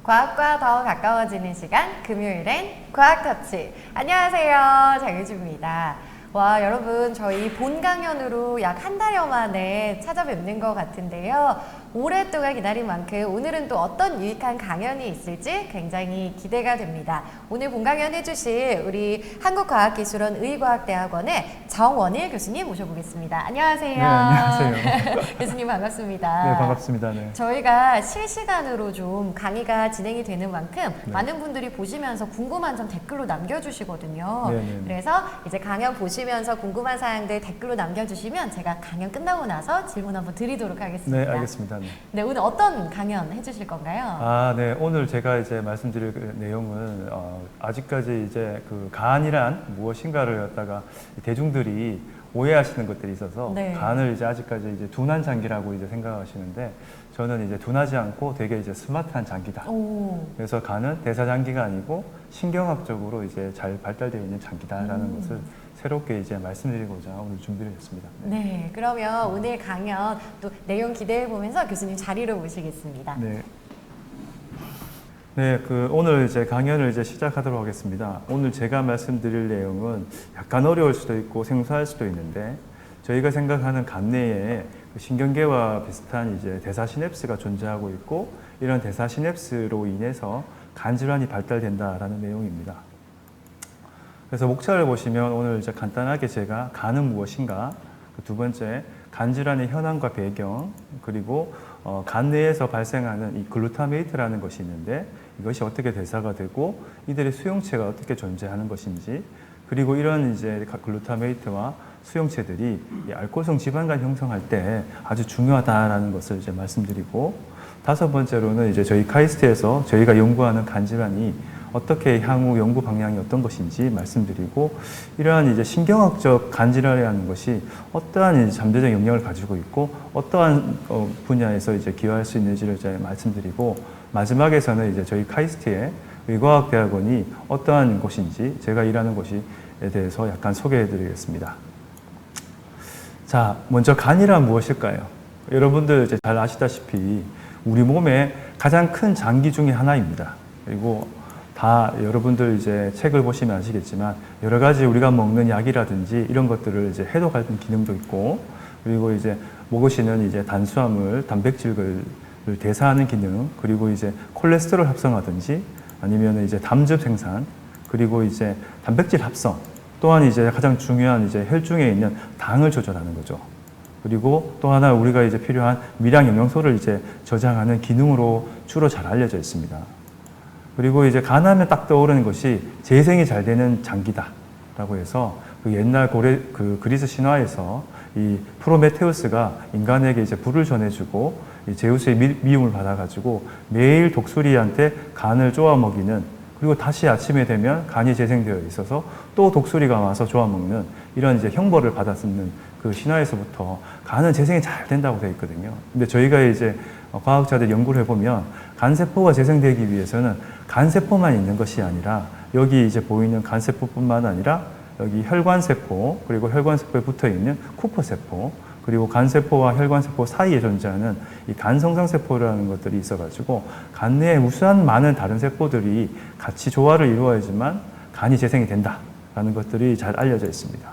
과학과 더 가까워지는 시간, 금요일엔 과학터치. 안녕하세요, 장유주입니다. 와, 여러분, 저희 본 강연으로 약 한 달여 만에 찾아뵙는 것 같은데요. 오랫동안 기다린 만큼 오늘은 또 어떤 유익한 강연이 있을지 굉장히 기대가 됩니다. 오늘 본 강연 해주실 우리 한국과학기술원 의과학대학원의 정원일 교수님 모셔보겠습니다. 안녕하세요. 네, 안녕하세요. 교수님 반갑습니다. 네, 반갑습니다. 네. 저희가 실시간으로 좀 강의가 진행이 되는 만큼 네. 많은 분들이 보시면서 궁금한 점 댓글로 남겨주시거든요. 네, 네, 네. 그래서 이제 강연 보시면서 궁금한 사항들 댓글로 남겨주시면 제가 강연 끝나고 나서 질문 한번 드리도록 하겠습니다. 네, 알겠습니다. 네. 네, 오늘 어떤 강연 해주실 건가요? 네, 오늘 제가 이제 말씀드릴 그 내용은 아직까지 이제 그 간이란 무엇인가를 갖다가 대중들이 오해하시는 것들이 있어서 네. 간을 이제 아직까지 이제 둔한 장기라고 이제 생각하시는데 저는 이제 둔하지 않고 되게 이제 스마트한 장기다. 오. 그래서 간은 대사 장기가 아니고 신경학적으로 이제 잘 발달되어 있는 장기다라는 것을 새롭게 이제 말씀드리고자 오늘 준비를 했습니다. 네, 그러면 오늘 강연 또 내용 기대해 보면서 교수님 자리로 모시겠습니다. 네. 네, 오늘 이제 강연을 이제 시작하도록 하겠습니다. 오늘 제가 말씀드릴 내용은 약간 어려울 수도 있고 생소할 수도 있는데 저희가 생각하는 간 내에 신경계와 비슷한 이제 대사 시냅스가 존재하고 있고 이런 대사 시냅스로 인해서 간 질환이 발달된다라는 내용입니다. 그래서 목차를 보시면 오늘 이제 간단하게 제가 간은 무엇인가, 두 번째 간 질환의 현황과 배경, 그리고 간 내에서 발생하는 이 글루타메이트라는 것이 있는데 이것이 어떻게 대사가 되고 이들의 수용체가 어떻게 존재하는 것인지, 그리고 이런 이제 글루타메이트와 수용체들이 이 알코올성 지방간 형성할 때 아주 중요하다라는 것을 이제 말씀드리고, 다섯 번째로는 이제 저희 카이스트에서 저희가 연구하는 간 질환이 어떻게 향후 연구 방향이 어떤 것인지 말씀드리고, 이러한 이제 신경학적 간 질환이라는 것이 어떠한 이제 잠재적 영향을 가지고 있고 어떠한 분야에서 이제 기여할 수 있는지를 이제 말씀드리고, 마지막에서는 이제 저희 카이스트의 의과학대학원이 어떠한 곳인지 제가 일하는 곳에 대해서 약간 소개해드리겠습니다. 자, 먼저 간이란 무엇일까요? 여러분들 이제 잘 아시다시피 우리 몸의 가장 큰 장기 중에 하나입니다. 그리고 다 여러분들 이제 책을 보시면 아시겠지만 여러 가지 우리가 먹는 약이라든지 이런 것들을 이제 해독하는 기능도 있고, 그리고 이제 먹으시는 이제 탄수화물, 단백질을 대사하는 기능, 그리고 이제 콜레스테롤 합성하든지 아니면 이제 담즙 생산, 그리고 이제 단백질 합성, 또한 이제 가장 중요한 이제 혈중에 있는 당을 조절하는 거죠. 그리고 또 하나 우리가 이제 필요한 미량 영양소를 이제 저장하는 기능으로 주로 잘 알려져 있습니다. 그리고 이제 간하면 딱 떠오르는 것이 재생이 잘 되는 장기다라고 해서 옛날 그리스 신화에서 이 프로메테우스가 인간에게 이제 불을 전해주고 이 제우스의 미움을 받아가지고 매일 독수리한테 간을 쪼아 먹이는, 그리고 다시 아침에 되면 간이 재생되어 있어서 또 독수리가 와서 쪼아 먹는 이런 이제 형벌을 받았는 그 신화에서부터 간은 재생이 잘 된다고 되어 있거든요. 근데 저희가 이제 과학자들 연구를 해보면 간세포가 재생되기 위해서는 간세포만 있는 것이 아니라 여기 이제 보이는 간세포뿐만 아니라 여기 혈관세포, 그리고 혈관세포에 붙어 있는 쿠퍼세포, 그리고 간세포와 혈관세포 사이에 존재하는 이 간성장세포라는 것들이 있어가지고 간 내에 무수한 많은 다른 세포들이 같이 조화를 이루어야지만 간이 재생이 된다라는 것들이 잘 알려져 있습니다.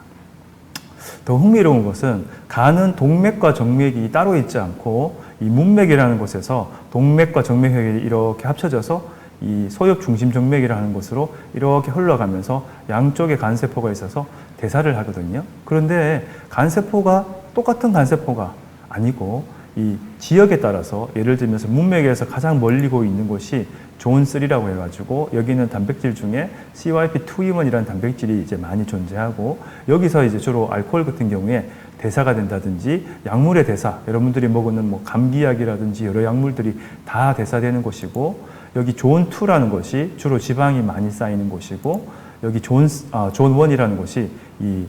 더 흥미로운 것은 간은 동맥과 정맥이 따로 있지 않고 이 문맥이라는 곳에서 동맥과 정맥혈이 이렇게 합쳐져서 이 소엽 중심 정맥이라는 곳으로 이렇게 흘러가면서 양쪽에 간세포가 있어서 대사를 하거든요. 그런데 간세포가 똑같은 간세포가 아니고 이 지역에 따라서 예를 들면서 문맥에서 가장 멀리고 있는 곳이 존3라고 해가지고 여기는 단백질 중에 CYP2E1이라는 단백질이 이제 많이 존재하고 여기서 이제 주로 알코올 같은 경우에 대사가 된다든지 약물의 대사, 여러분들이 먹는 뭐 감기약이라든지 여러 약물들이 다 대사되는 곳이고, 여기 존2라는 곳이 주로 지방이 많이 쌓이는 곳이고, 여기 존1이라는 곳이 이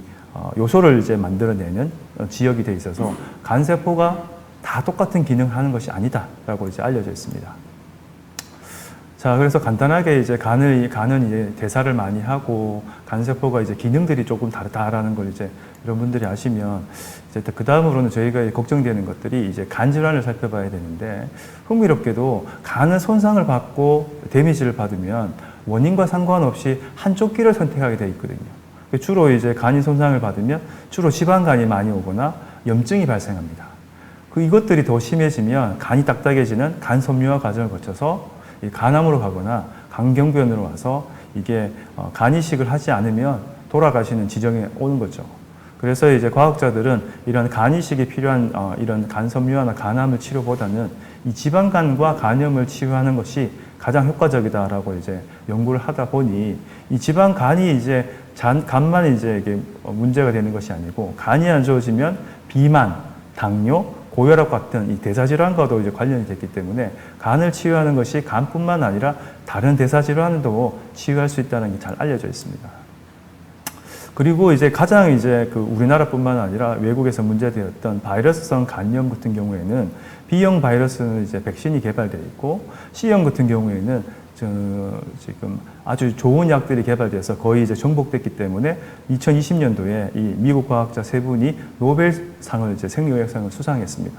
요소를 이제 만들어내는 지역이 돼 있어서 간세포가 다 똑같은 기능을 하는 것이 아니다라고 이제 알려져 있습니다. 자, 그래서 간단하게 이제 간은 이제 대사를 많이 하고 간세포가 이제 기능들이 조금 다르다라는 걸 이제 이런 분들이 아시면 이제 그 다음으로는 저희가 걱정되는 것들이 이제 간 질환을 살펴봐야 되는데 흥미롭게도 간은 손상을 받고 데미지를 받으면 원인과 상관없이 한쪽 길을 선택하게 돼 있거든요. 주로 이제 간이 손상을 받으면 주로 지방간이 많이 오거나 염증이 발생합니다. 이것들이 더 심해지면 간이 딱딱해지는 간 섬유화 과정을 거쳐서 이 간암으로 가거나 간경변으로 와서 이게 간 이식을 하지 않으면 돌아가시는 지경에 오는 거죠. 그래서 이제 과학자들은 이런 간 이식이 필요한 이런 간 섬유화나 간암을 치료보다는 이 지방간과 간염을 치유하는 것이 가장 효과적이다라고 이제 연구를 하다 보니 이 지방간이 이제 간만 이제 이게 문제가 되는 것이 아니고 간이 안 좋아지면 비만, 당뇨, 고혈압 같은 이 대사질환과도 이제 관련이 됐기 때문에 간을 치유하는 것이 간뿐만 아니라 다른 대사질환도 치유할 수 있다는 게 잘 알려져 있습니다. 그리고 이제 가장 이제 우리나라뿐만 아니라 외국에서 문제되었던 바이러스성 간염 같은 경우에는 B형 바이러스는 이제 백신이 개발되어 있고 C형 같은 경우에는 지금 아주 좋은 약들이 개발돼서 거의 이제 정복됐기 때문에 2020년도에 이 미국 과학자 3분이 노벨상을 이제 생리의학상을 수상했습니다.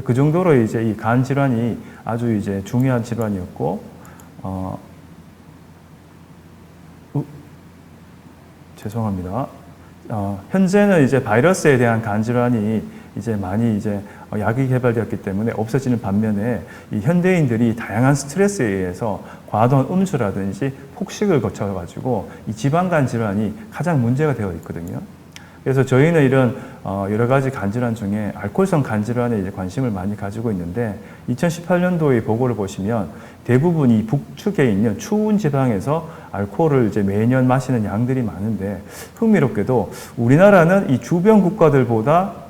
그 정도로 이제 이 간 질환이 아주 이제 중요한 질환이었고, 죄송합니다. 현재는 이제 바이러스에 대한 간 질환이 이제 많이 이제 약이 개발되었기 때문에 없어지는 반면에 이 현대인들이 다양한 스트레스에 의해서 과도한 음주라든지 폭식을 거쳐가지고 이 지방간 질환이 가장 문제가 되어 있거든요. 그래서 저희는 이런 여러 가지 간 질환 중에 알코올성 간 질환에 이제 관심을 많이 가지고 있는데 2018년도의 보고를 보시면 대부분 이 북측에 있는 추운 지방에서 알코올을 이제 매년 마시는 양들이 많은데 흥미롭게도 우리나라는 이 주변 국가들보다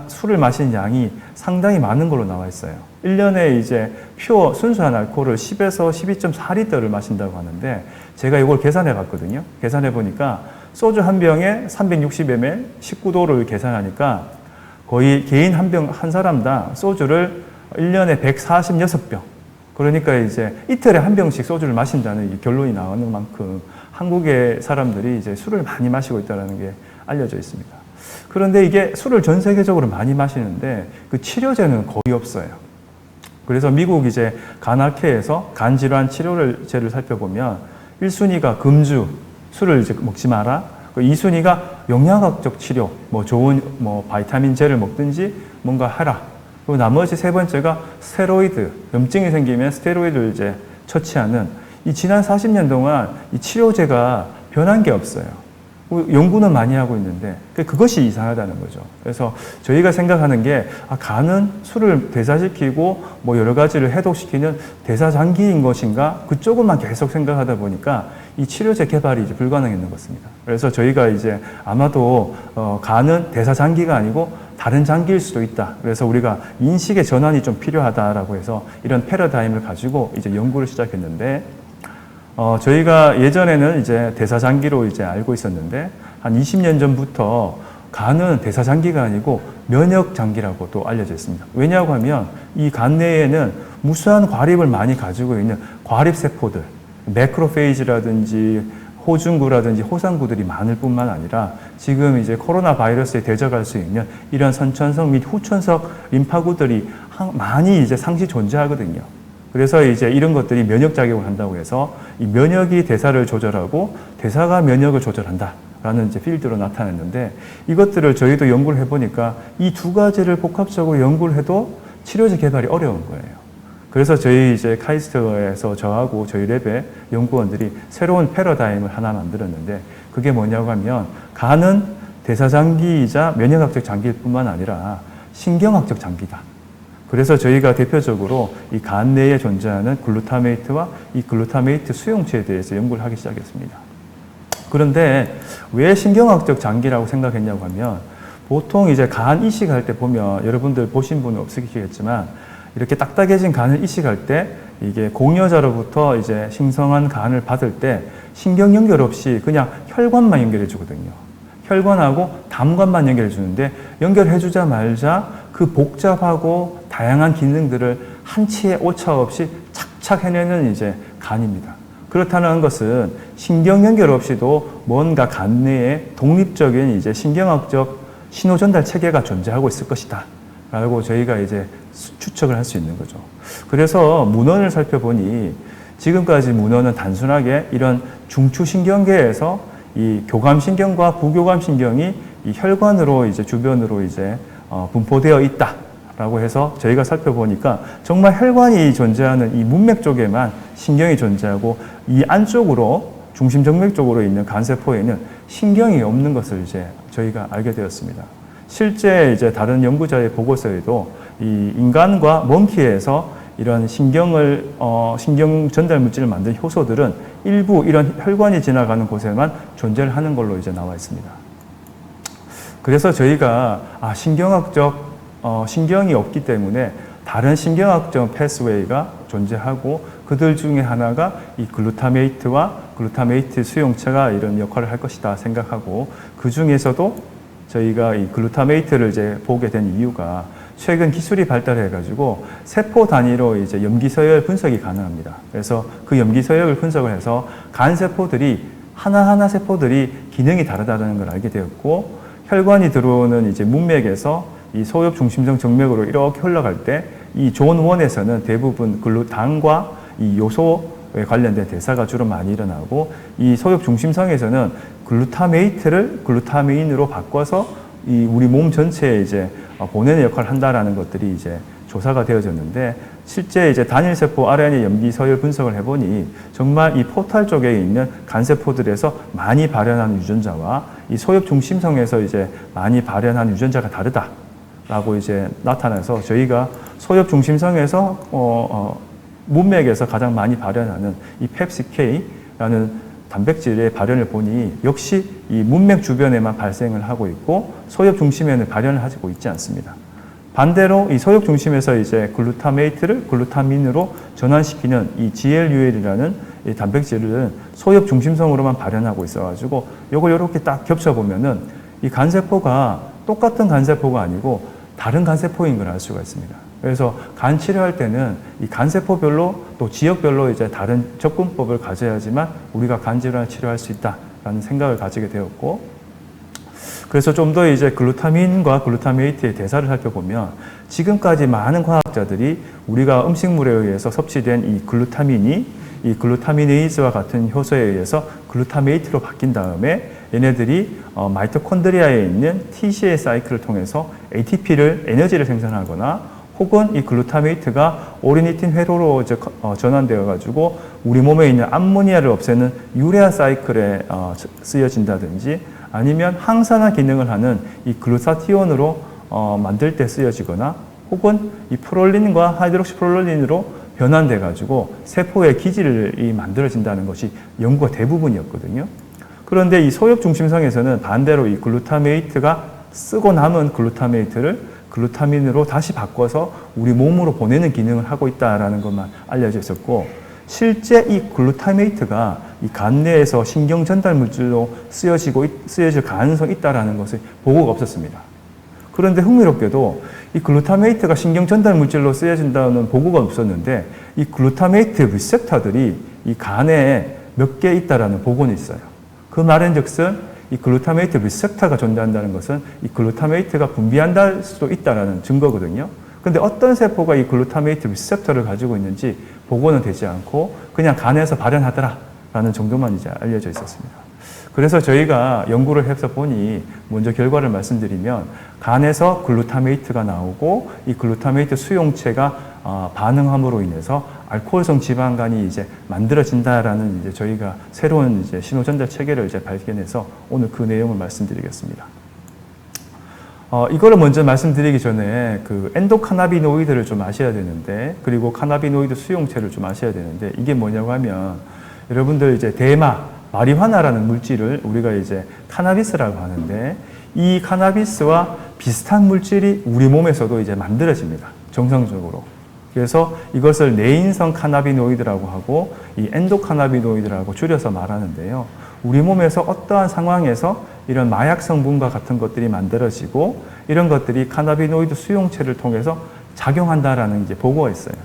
술을 마시는 양이 상당히 많은 걸로 나와 있어요. 1년에 이제 순수한 알코올을 10에서 12.4리터를 마신다고 하는데 제가 이걸 계산해 봤거든요. 계산해 보니까 소주 한 병에 360ml 19도를 계산하니까 거의 개인 한 사람당 소주를 1년에 146병. 그러니까 이제 이틀에 한 병씩 소주를 마신다는 이 결론이 나오는 만큼 한국의 사람들이 이제 술을 많이 마시고 있다는 게 알려져 있습니다. 그런데 이게 술을 전 세계적으로 많이 마시는데 그 치료제는 거의 없어요. 그래서 미국 이제 간학회에서 간 질환 치료제를 살펴보면 1순위가 금주, 술을 이제 먹지 마라. 2순위가 영양학적 치료, 좋은 바이타민제를 먹든지 뭔가 하라. 그리고 나머지 3번째가 스테로이드, 염증이 생기면 스테로이드를 이제 처치하는 이 지난 40년 동안 이 치료제가 변한 게 없어요. 연구는 많이 하고 있는데 그것이 이상하다는 거죠. 그래서 저희가 생각하는 게 간은 술을 대사시키고 여러 가지를 해독시키는 대사장기인 것인가 그쪽으로만 계속 생각하다 보니까 이 치료제 개발이 이제 불가능했는 것입니다. 그래서 저희가 이제 아마도 간은 대사장기가 아니고 다른 장기일 수도 있다. 그래서 우리가 인식의 전환이 좀 필요하다라고 해서 이런 패러다임을 가지고 이제 연구를 시작했는데 저희가 예전에는 이제 대사장기로 이제 알고 있었는데 한 20년 전부터 간은 대사장기가 아니고 면역장기라고 또 알려져 있습니다. 왜냐고 하면 이 간 내에는 무수한 과립을 많이 가지고 있는 과립세포들, 매크로페이지라든지 호중구라든지 호상구들이 많을 뿐만 아니라 지금 이제 코로나 바이러스에 대적할 수 있는 이런 선천성 및 후천성 림파구들이 많이 이제 상시 존재하거든요. 그래서 이제 이런 것들이 면역 작용을 한다고 해서 이 면역이 대사를 조절하고 대사가 면역을 조절한다라는 이제 필드로 나타났는데 이것들을 저희도 연구를 해보니까 이 두 가지를 복합적으로 연구를 해도 치료제 개발이 어려운 거예요. 그래서 저희 이제 카이스트에서 저하고 저희 랩의 연구원들이 새로운 패러다임을 하나 만들었는데 그게 뭐냐고 하면 간은 대사장기이자 면역학적 장기일 뿐만 아니라 신경학적 장기다. 그래서 저희가 대표적으로 이 간 내에 존재하는 글루타메이트와 이 글루타메이트 수용체에 대해서 연구를 하기 시작했습니다. 그런데 왜 신경학적 장기라고 생각했냐고 하면 보통 이제 간 이식할 때 보면 여러분들 보신 분은 없으시겠지만 이렇게 딱딱해진 간을 이식할 때 이게 공여자로부터 이제 신성한 간을 받을 때 신경 연결 없이 그냥 혈관만 연결해 주거든요. 혈관하고 담관만 연결해 주는데 연결해 주자 말자 그 복잡하고 다양한 기능들을 한치의 오차 없이 착착 부착해내는 이제 간입니다. 그렇다는 것은 신경 연결 없이도 뭔가 간 내에 독립적인 이제 신경학적 신호 전달 체계가 존재하고 있을 것이다. 라고 저희가 이제 추측을 할 수 있는 거죠. 그래서 문헌을 살펴보니 지금까지 문헌은 단순하게 이런 중추신경계에서 이 교감신경과 부교감신경이 이 혈관으로 이제 주변으로 이제 분포되어 있다라고 해서 저희가 살펴보니까 정말 혈관이 존재하는 이 문맥 쪽에만 신경이 존재하고 이 안쪽으로 중심정맥 쪽으로 있는 간세포에는 신경이 없는 것을 이제 저희가 알게 되었습니다. 실제 이제 다른 연구자의 보고서에도 이 인간과 몽키에서 이런 신경 전달 물질을 만든 효소들은 일부 이런 혈관이 지나가는 곳에만 존재를 하는 걸로 이제 나와 있습니다. 그래서 저희가 신경이 없기 때문에 다른 신경학적 패스웨이가 존재하고 그들 중에 하나가 이 글루타메이트와 글루타메이트 수용체가 이런 역할을 할 것이다 생각하고 그 중에서도 저희가 이 글루타메이트를 이제 보게 된 이유가 최근 기술이 발달해가지고 세포 단위로 이제 염기서열 분석이 가능합니다. 그래서 그 염기서열을 분석을 해서 간 세포들이 하나하나 세포들이 기능이 다르다는 걸 알게 되었고 혈관이 들어오는 이제 문맥에서 이 소엽 중심성 정맥으로 이렇게 흘러갈 때 이 존 1에서는 대부분 글루탄과 이 요소에 관련된 대사가 주로 많이 일어나고 이 소엽 중심성에서는 글루타메이트를 글루타민으로 바꿔서 이 우리 몸 전체에 이제 보내는 역할을 한다라는 것들이 이제 조사가 되어졌는데 실제 이제 단일세포 RNA 염기서열 분석을 해보니 정말 이 포탈 쪽에 있는 간세포들에서 많이 발현한 유전자와 이 소엽 중심성에서 이제 많이 발현한 유전자가 다르다라고 이제 나타나서 저희가 소엽 중심성에서 문맥에서 가장 많이 발현하는 이 펩시K라는 단백질의 발현을 보니 역시 이 문맥 주변에만 발생을 하고 있고 소엽 중심에는 발현을 하고 있지 않습니다. 반대로 이 소엽 중심에서 이제 글루타메이트를 글루타민으로 전환시키는 이 GLUL이라는 이 단백질은 소엽 중심성으로만 발현하고 있어가지고 이걸 이렇게 딱 겹쳐보면은 이 간세포가 똑같은 간세포가 아니고 다른 간세포인 걸 알 수가 있습니다. 그래서 간 치료할 때는 이 간세포별로 또 지역별로 이제 다른 접근법을 가져야지만 우리가 간 질환을 치료할 수 있다라는 생각을 가지게 되었고, 그래서 좀 더 이제 글루타민과 글루타메이트의 대사를 살펴보면 지금까지 많은 과학자들이 우리가 음식물에 의해서 섭취된 이 글루타민이 이 글루타미네이즈와 같은 효소에 의해서 글루타메이트로 바뀐 다음에 얘네들이 마이토콘드리아에 있는 TCA 사이클을 통해서 ATP를 에너지를 생산하거나 혹은 이 글루타메이트가 오리니틴 회로로 전환되어 가지고 우리 몸에 있는 암모니아를 없애는 유레아 사이클에 쓰여진다든지 아니면 항산화 기능을 하는 이 글루타티온으로 만들 때 쓰여지거나 혹은 이 프롤린과 하이드록시프롤린으로 변환돼 가지고 세포의 기질이 만들어진다는 것이 연구가 대부분이었거든요. 그런데 이 소엽 중심성에서는 반대로 이 글루타메이트가 쓰고 남은 글루타메이트를 글루타민으로 다시 바꿔서 우리 몸으로 보내는 기능을 하고 있다는 것만 알려져 있었고, 실제 이 글루타메이트가 이 간 내에서 신경 전달 물질로 쓰여질 가능성이 있다는 것이 보고가 없었습니다. 그런데 흥미롭게도 이 글루타메이트가 신경 전달 물질로 쓰여진다는 보고가 없었는데 이 글루타메이트 리셉터들이 이 간에 몇 개 있다라는 보고는 있어요. 그 말인즉슨 이 글루타메이트 리셉터가 존재한다는 것은 이 글루타메이트가 분비한다 수도 있다는 증거거든요. 그런데 어떤 세포가 이 글루타메이트 리셉터를 가지고 있는지 보고는 되지 않고 그냥 간에서 발현하더라라는 정도만 이제 알려져 있었습니다. 그래서 저희가 연구를 해서 보니 먼저 결과를 말씀드리면 간에서 글루타메이트가 나오고 이 글루타메이트 수용체가 반응함으로 인해서 알코올성 지방간이 이제 만들어진다라는 이제 저희가 새로운 이제 신호 전달 체계를 이제 발견해서 오늘 그 내용을 말씀드리겠습니다. 이거를 먼저 말씀드리기 전에 그 엔도카나비노이드를 좀 아셔야 되는데, 그리고 카나비노이드 수용체를 좀 아셔야 되는데, 이게 뭐냐고 하면 여러분들 이제 마리화나라는 물질을 우리가 이제 카나비스라고 하는데, 이 카나비스와 비슷한 물질이 우리 몸에서도 이제 만들어집니다. 정상적으로. 그래서 이것을 내인성 카나비노이드라고 하고 이 엔도카나비노이드라고 줄여서 말하는데요. 우리 몸에서 어떠한 상황에서 이런 마약 성분과 같은 것들이 만들어지고 이런 것들이 카나비노이드 수용체를 통해서 작용한다라는 이제 보고가 있어요.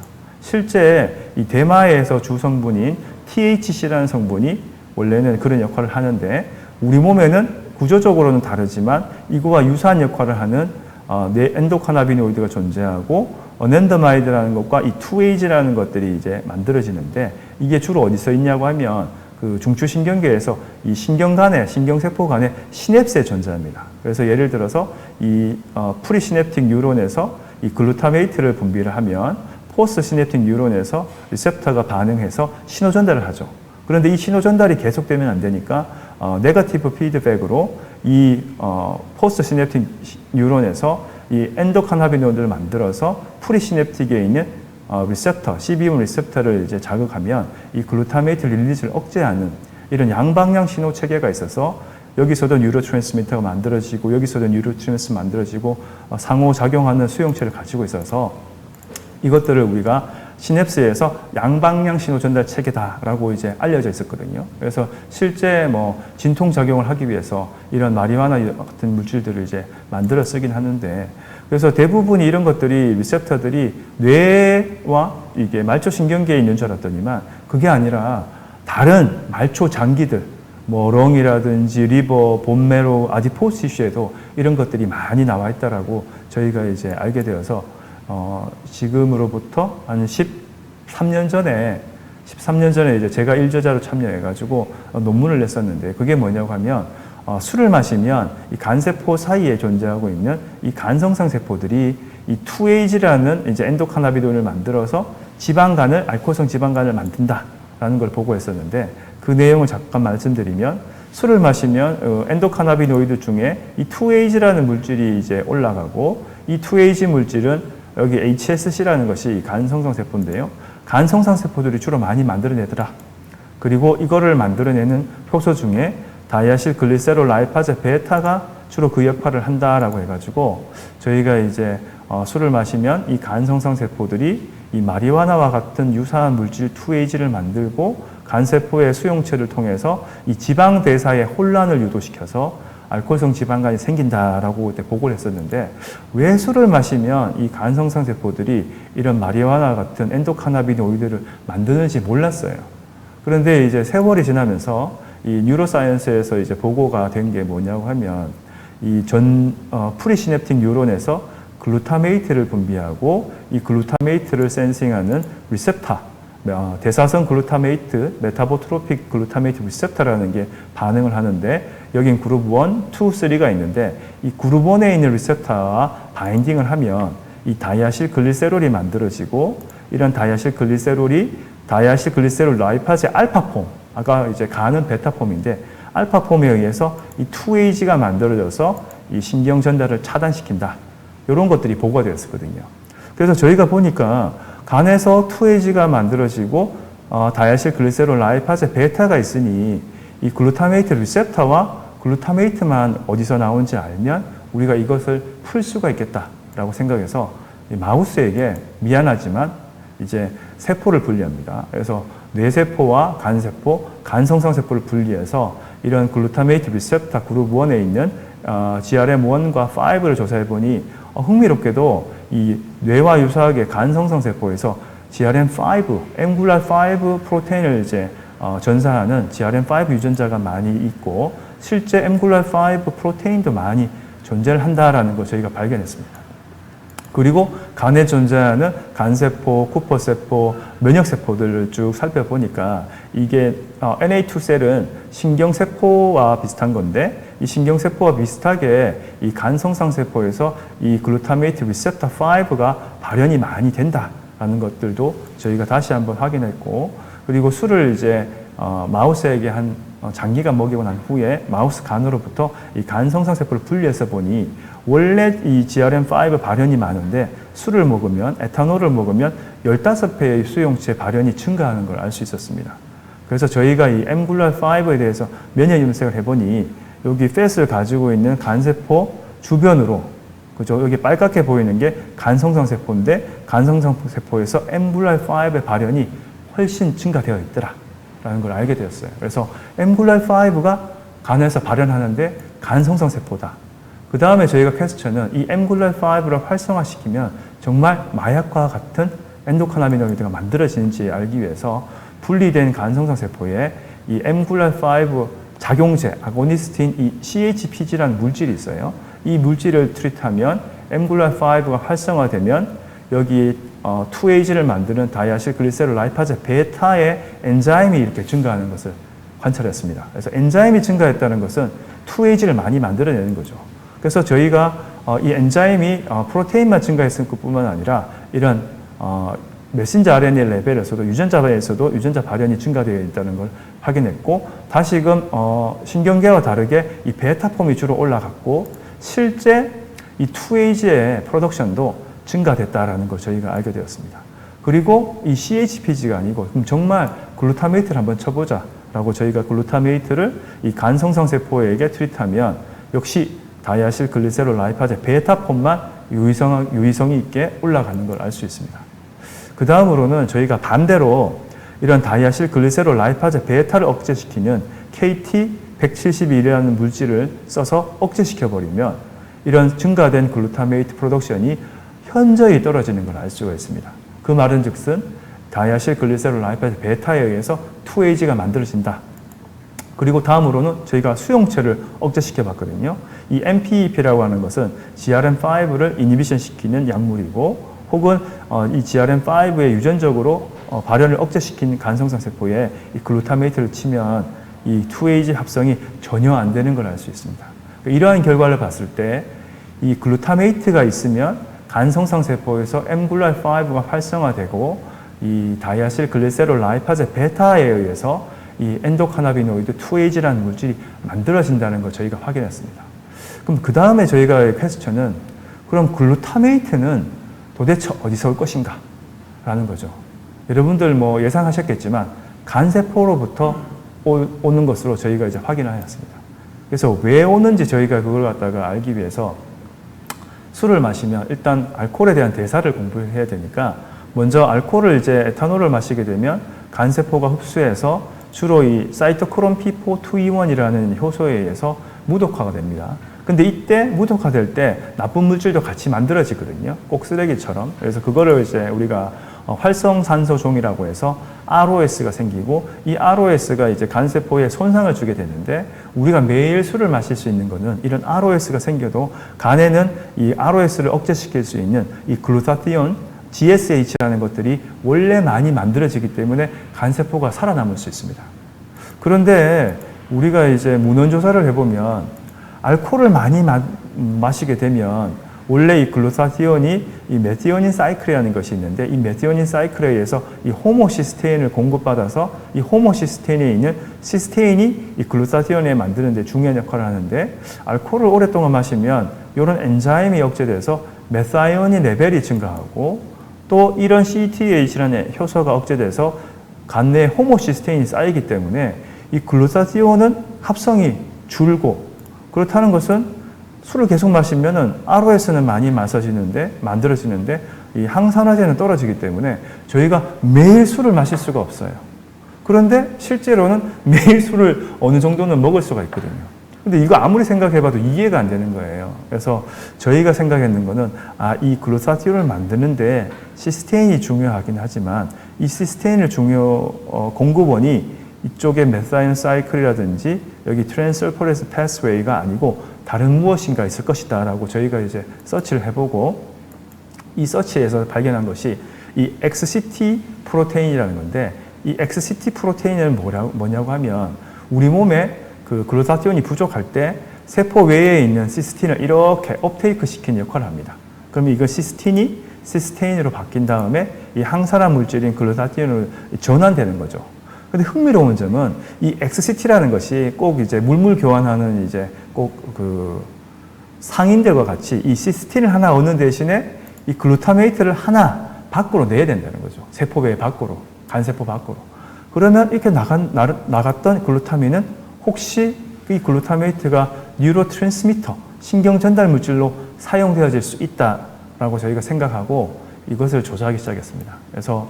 실제 이 대마에서 주 성분인 THC라는 성분이 원래는 그런 역할을 하는데 우리 몸에는 구조적으로는 다르지만 이거와 유사한 역할을 하는 엔도카나비노이드가 존재하고 어넨더마이드라는 것과 이 2AG라는 것들이 이제 만들어지는데 이게 주로 어디서 있냐고 하면 그 중추신경계에서 이 신경간에 신경세포 간에 시냅스에 존재합니다. 그래서 예를 들어서 이 프리시냅틱 뉴런에서 이 글루타메이트를 분비를 하면 포스트 시냅틱 뉴런에서 리셉터가 반응해서 신호 전달을 하죠. 그런데 이 신호 전달이 계속되면 안 되니까 네거티브 피드백으로 이 포스트 시냅틱 뉴런에서 이 엔도카나비노이드를 만들어서 프리시냅틱에 있는 리셉터, CB1 리셉터를 이제 자극하면 이 글루타메이트 릴리즈를 억제하는 이런 양방향 신호 체계가 있어서 여기서도 뉴로트랜스미터가 만들어지고 여기서도 뉴로트랜스 만들어지고 상호작용하는 수용체를 가지고 있어서 이것들을 우리가 시냅스에서 양방향 신호 전달 체계다라고 이제 알려져 있었거든요. 그래서 실제 뭐 진통작용을 하기 위해서 이런 마리화나 같은 물질들을 이제 만들어 쓰긴 하는데 그래서 대부분 이런 것들이 리셉터들이 뇌와 이게 말초신경계에 있는 줄 알았더니만 그게 아니라 다른 말초 장기들 뭐 렁이라든지 리버, 본메로, 아디포스 티슈에도 이런 것들이 많이 나와 있다라고 저희가 이제 알게 되어서 지금으로부터 한 13년 전에 이제 제가 일저자로 참여해가지고 논문을 냈었는데 그게 뭐냐고 하면 술을 마시면 이 간세포 사이에 존재하고 있는 이 간성상 세포들이 이 2AG라는 이제 엔도카나비노이드를 만들어서 지방간을 알코올성 지방간을 만든다라는 걸 보고했었는데 그 내용을 잠깐 말씀드리면 술을 마시면 엔도카나비노이드 중에 이 2AG라는 물질이 이제 올라가고 이 2AG 물질은 여기 HSC라는 것이 간성상 세포인데요. 간성상 세포들이 주로 많이 만들어내더라. 그리고 이거를 만들어내는 효소 중에 다이아실 글리세롤 라이파제 베타가 주로 그 역할을 한다라고 해가지고 저희가 이제 술을 마시면 이 간성상 세포들이 이 마리화나와 같은 유사한 물질 2AG를 만들고 간세포의 수용체를 통해서 이 지방 대사에 혼란을 유도시켜서 알코올성 지방간이 생긴다라고 그때 보고를 했었는데 왜 술을 마시면 이 간성상 세포들이 이런 마리화나 같은 엔도카나비노이드를 만드는지 몰랐어요. 그런데 이제 세월이 지나면서 이 뉴로사이언스에서 이제 보고가 된 게 뭐냐고 하면 이 프리시냅틱 뉴런에서 글루타메이트를 분비하고 이 글루타메이트를 센싱하는 리셉터 대사성 글루타메이트, 메타보트로픽 글루타메이트 리셉터라는 게 반응을 하는데 여긴 그룹 1, 2, 3가 있는데 이 그룹 1에 있는 리셉터와 바인딩을 하면 이 다이아실 글리세롤이 만들어지고 이런 다이아실 글리세롤 라이파제 알파폼 아까 이제 간은 베타폼인데 알파폼에 의해서 이 2AG가 만들어져서 이 신경 전달을 차단시킨다. 이런 것들이 보고가 되었었거든요. 그래서 저희가 보니까 간에서 2AG가 만들어지고 다이아실 글리세롤 라이파제 베타가 있으니 이 글루타메이트 리셉터와 글루타메이트만 어디서 나오는지 알면 우리가 이것을 풀 수가 있겠다라고 생각해서 이 마우스에게 미안하지만 이제 세포를 분리합니다. 그래서 뇌세포와 간세포, 간성상 세포를 분리해서 이런 글루타메이트 리셉터 그룹 1에 있는 GRM1과 5를 조사해보니 흥미롭게도 이 뇌와 유사하게 간성상 세포에서 GRM5, 엠굴랄5 프로테인을 이제 전사하는 GRM5 유전자가 많이 있고 실제 엠굴랄5 프로테인도 많이 존재를 한다라는 걸 저희가 발견했습니다. 그리고 간에 존재하는 간세포, 쿠퍼세포, 면역세포들을 쭉 살펴보니까 이게 NA2셀은 신경세포와 비슷한 건데 이 신경세포와 비슷하게 이 간성상세포에서 이 글루타메이트 리셉터 5가 발현이 많이 된다라는 것들도 저희가 다시 한번 확인했고 그리고 술을 이제 마우스에게 한 장기간 먹이고 난 후에 마우스 간으로부터 이 간성상세포를 분리해서 보니 원래 이 GRM5 발현이 많은데 술을 먹으면 에탄올을 먹으면 15배의 수용체 발현이 증가하는 걸 알 수 있었습니다. 그래서 저희가 이 엠굴랄5에 대해서 면역 염색을 해보니 여기 팻을 가지고 있는 간세포 주변으로 그죠? 여기 빨갛게 보이는 게 간성상세포인데 간성상세포에서 엠굴랄5의 발현이 훨씬 증가되어 있더라라는 걸 알게 되었어요. 그래서 엠굴랄5가 간에서 발현하는데 간성상세포다. 그 다음에 저희가 퀘스천은 이 엠굴랄5를 활성화시키면 정말 마약과 같은 엔도카나비노이드가 만들어지는지 알기 위해서 분리된 간성상 세포에 이 mGlu5 작용제, 아고니스트인 이 CHPG라는 물질이 있어요. 이 물질을 트리트하면 mGlu5가 활성화되면 여기 2AG를 만드는 다이아실 글리세롤 라이파제 베타의 엔자임이 이렇게 증가하는 것을 관찰했습니다. 그래서 엔자임이 증가했다는 것은 2AG를 많이 만들어내는 거죠. 그래서 저희가 이 엔자임이 프로테인만 증가했을 뿐만 아니라 이런 메신저 RNA 레벨에서도 유전자에서도 유전자 발현이 증가되어 있다는 걸 확인했고, 다시금 신경계와 다르게 이 베타폼이 주로 올라갔고 실제 이 2AG의 프로덕션도 증가됐다라는 걸 저희가 알게 되었습니다. 그리고 이 CHPG가 아니고 그럼 정말 글루타메이트를 한번 쳐보자 라고 저희가 글루타메이트를 이 간성상 세포에게 트리트하면 역시 다이아실 글리세롤 라이파제 베타폼만 유의성이 있게 올라가는 걸 알 수 있습니다. 그 다음으로는 저희가 반대로 이런 다이아실 글리세롤 라이파제 베타를 억제시키는 KT171이라는 물질을 써서 억제시켜버리면 이런 증가된 글루타메이트 프로덕션이 현저히 떨어지는 걸 알 수가 있습니다. 그 말은 즉슨 다이아실 글리세롤 라이파제 베타에 의해서 2AG가 만들어진다. 그리고 다음으로는 저희가 수용체를 억제시켜 봤거든요. 이 MPEP라고 하는 것은 GRN5를 이니비션 시키는 약물이고, 혹은 이 GRN5의 유전적으로 발현을 억제시킨 간성상 세포에 이 글루타메이트를 치면 이 2AG 합성이 전혀 안 되는 걸 알 수 있습니다. 이러한 결과를 봤을 때 이 글루타메이트가 있으면 간성상 세포에서 mGlu5가 활성화되고 이 다이아실 글리세롤 라이파제 베타에 의해서 이 엔도카나비노이드 2AG라는 물질이 만들어진다는 걸 저희가 확인했습니다. 그럼 그 다음에 저희가 퀘스천은 그럼 글루타메이트는 도대체 어디서 올 것인가? 라는 거죠. 여러분들 뭐 예상하셨겠지만 간세포로부터 오는 것으로 저희가 이제 확인하였습니다. 그래서 왜 오는지 저희가 그걸 갖다가 알기 위해서 술을 마시면 일단 알코올에 대한 대사를 공부해야 되니까 먼저 알코올을 이제 에탄올을 마시게 되면 간세포가 흡수해서 주로 이 사이토크롬 P4-2E1이라는 효소에 의해서 무독화가 됩니다. 근데 이때 무독화될 때 나쁜 물질도 같이 만들어지거든요. 꼭 쓰레기처럼. 그래서 그거를 이제 우리가 활성산소종이라고 해서 ROS가 생기고, 이 ROS가 이제 간세포에 손상을 주게 되는데, 우리가 매일 술을 마실 수 있는 거는 이런 ROS가 생겨도 간에는 이 ROS를 억제시킬 수 있는 이 글루타티온 GSH라는 것들이 원래 많이 만들어지기 때문에 간세포가 살아남을 수 있습니다. 그런데 우리가 이제 문헌조사를 해보면 알코올을 많이 마시게 되면 원래 이 글루타티온이 이 메티오닌 사이클이라는 것이 있는데, 이 메티오닌 사이클에 의해서 이 호모시스테인을 공급받아서 이 호모시스테인에 있는 시스테인이 이 글루타티온에 만드는 데 중요한 역할을 하는데, 알코올을 오랫동안 마시면 이런 엔자임이 억제돼서 메사이오닌 레벨이 증가하고, 또 이런 CETH라는 효소가 억제돼서 간 내에 호모시스테인이 쌓이기 때문에 이 글루타티온은 합성이 줄고, 그렇다는 것은 술을 계속 마시면은 ROS는 많이 만들어지는데 이 항산화제는 떨어지기 때문에 저희가 매일 술을 마실 수가 없어요. 그런데 실제로는 매일 술을 어느 정도는 먹을 수가 있거든요. 근데 이거 아무리 생각해봐도 이해가 안 되는 거예요. 그래서 저희가 생각했는 거는 이 글루타티온을 만드는데 시스테인이 중요하긴 하지만 이 시스테인을 공급원이 이쪽에 메사이온 사이클이라든지 여기 트랜스서퍼레이스 패스웨이가 아니고 다른 무엇인가 있을 것이다 라고 저희가 이제 서치를 해보고, 이 서치에서 발견한 것이 이 XCT 프로테인이라는 건데, 이 XCT 프로테인은 뭐냐고 하면 우리 몸에 그 글루타티온이 부족할 때 세포 외에 있는 시스틴을 이렇게 업테이크 시키는 역할을 합니다. 그러면 이거 시스틴이 시스테인으로 바뀐 다음에 이 항산화 물질인 글루타티온으로 전환되는 거죠. 근데 흥미로운 점은 이 XCT라는 것이 꼭 이제 물물 교환하는 이제 꼭 그 상인들과 같이 이 시스틴을 하나 얻는 대신에 이 글루타메이트를 하나 밖으로 내야 된다는 거죠. 세포 외 밖으로, 간세포 밖으로. 그러면 이렇게 나갔던 글루타민은 혹시 이 글루타메이트가 뉴로트랜스미터, 신경 전달 물질로 사용되어질 수 있다라고 저희가 생각하고 이것을 조사하기 시작했습니다. 그래서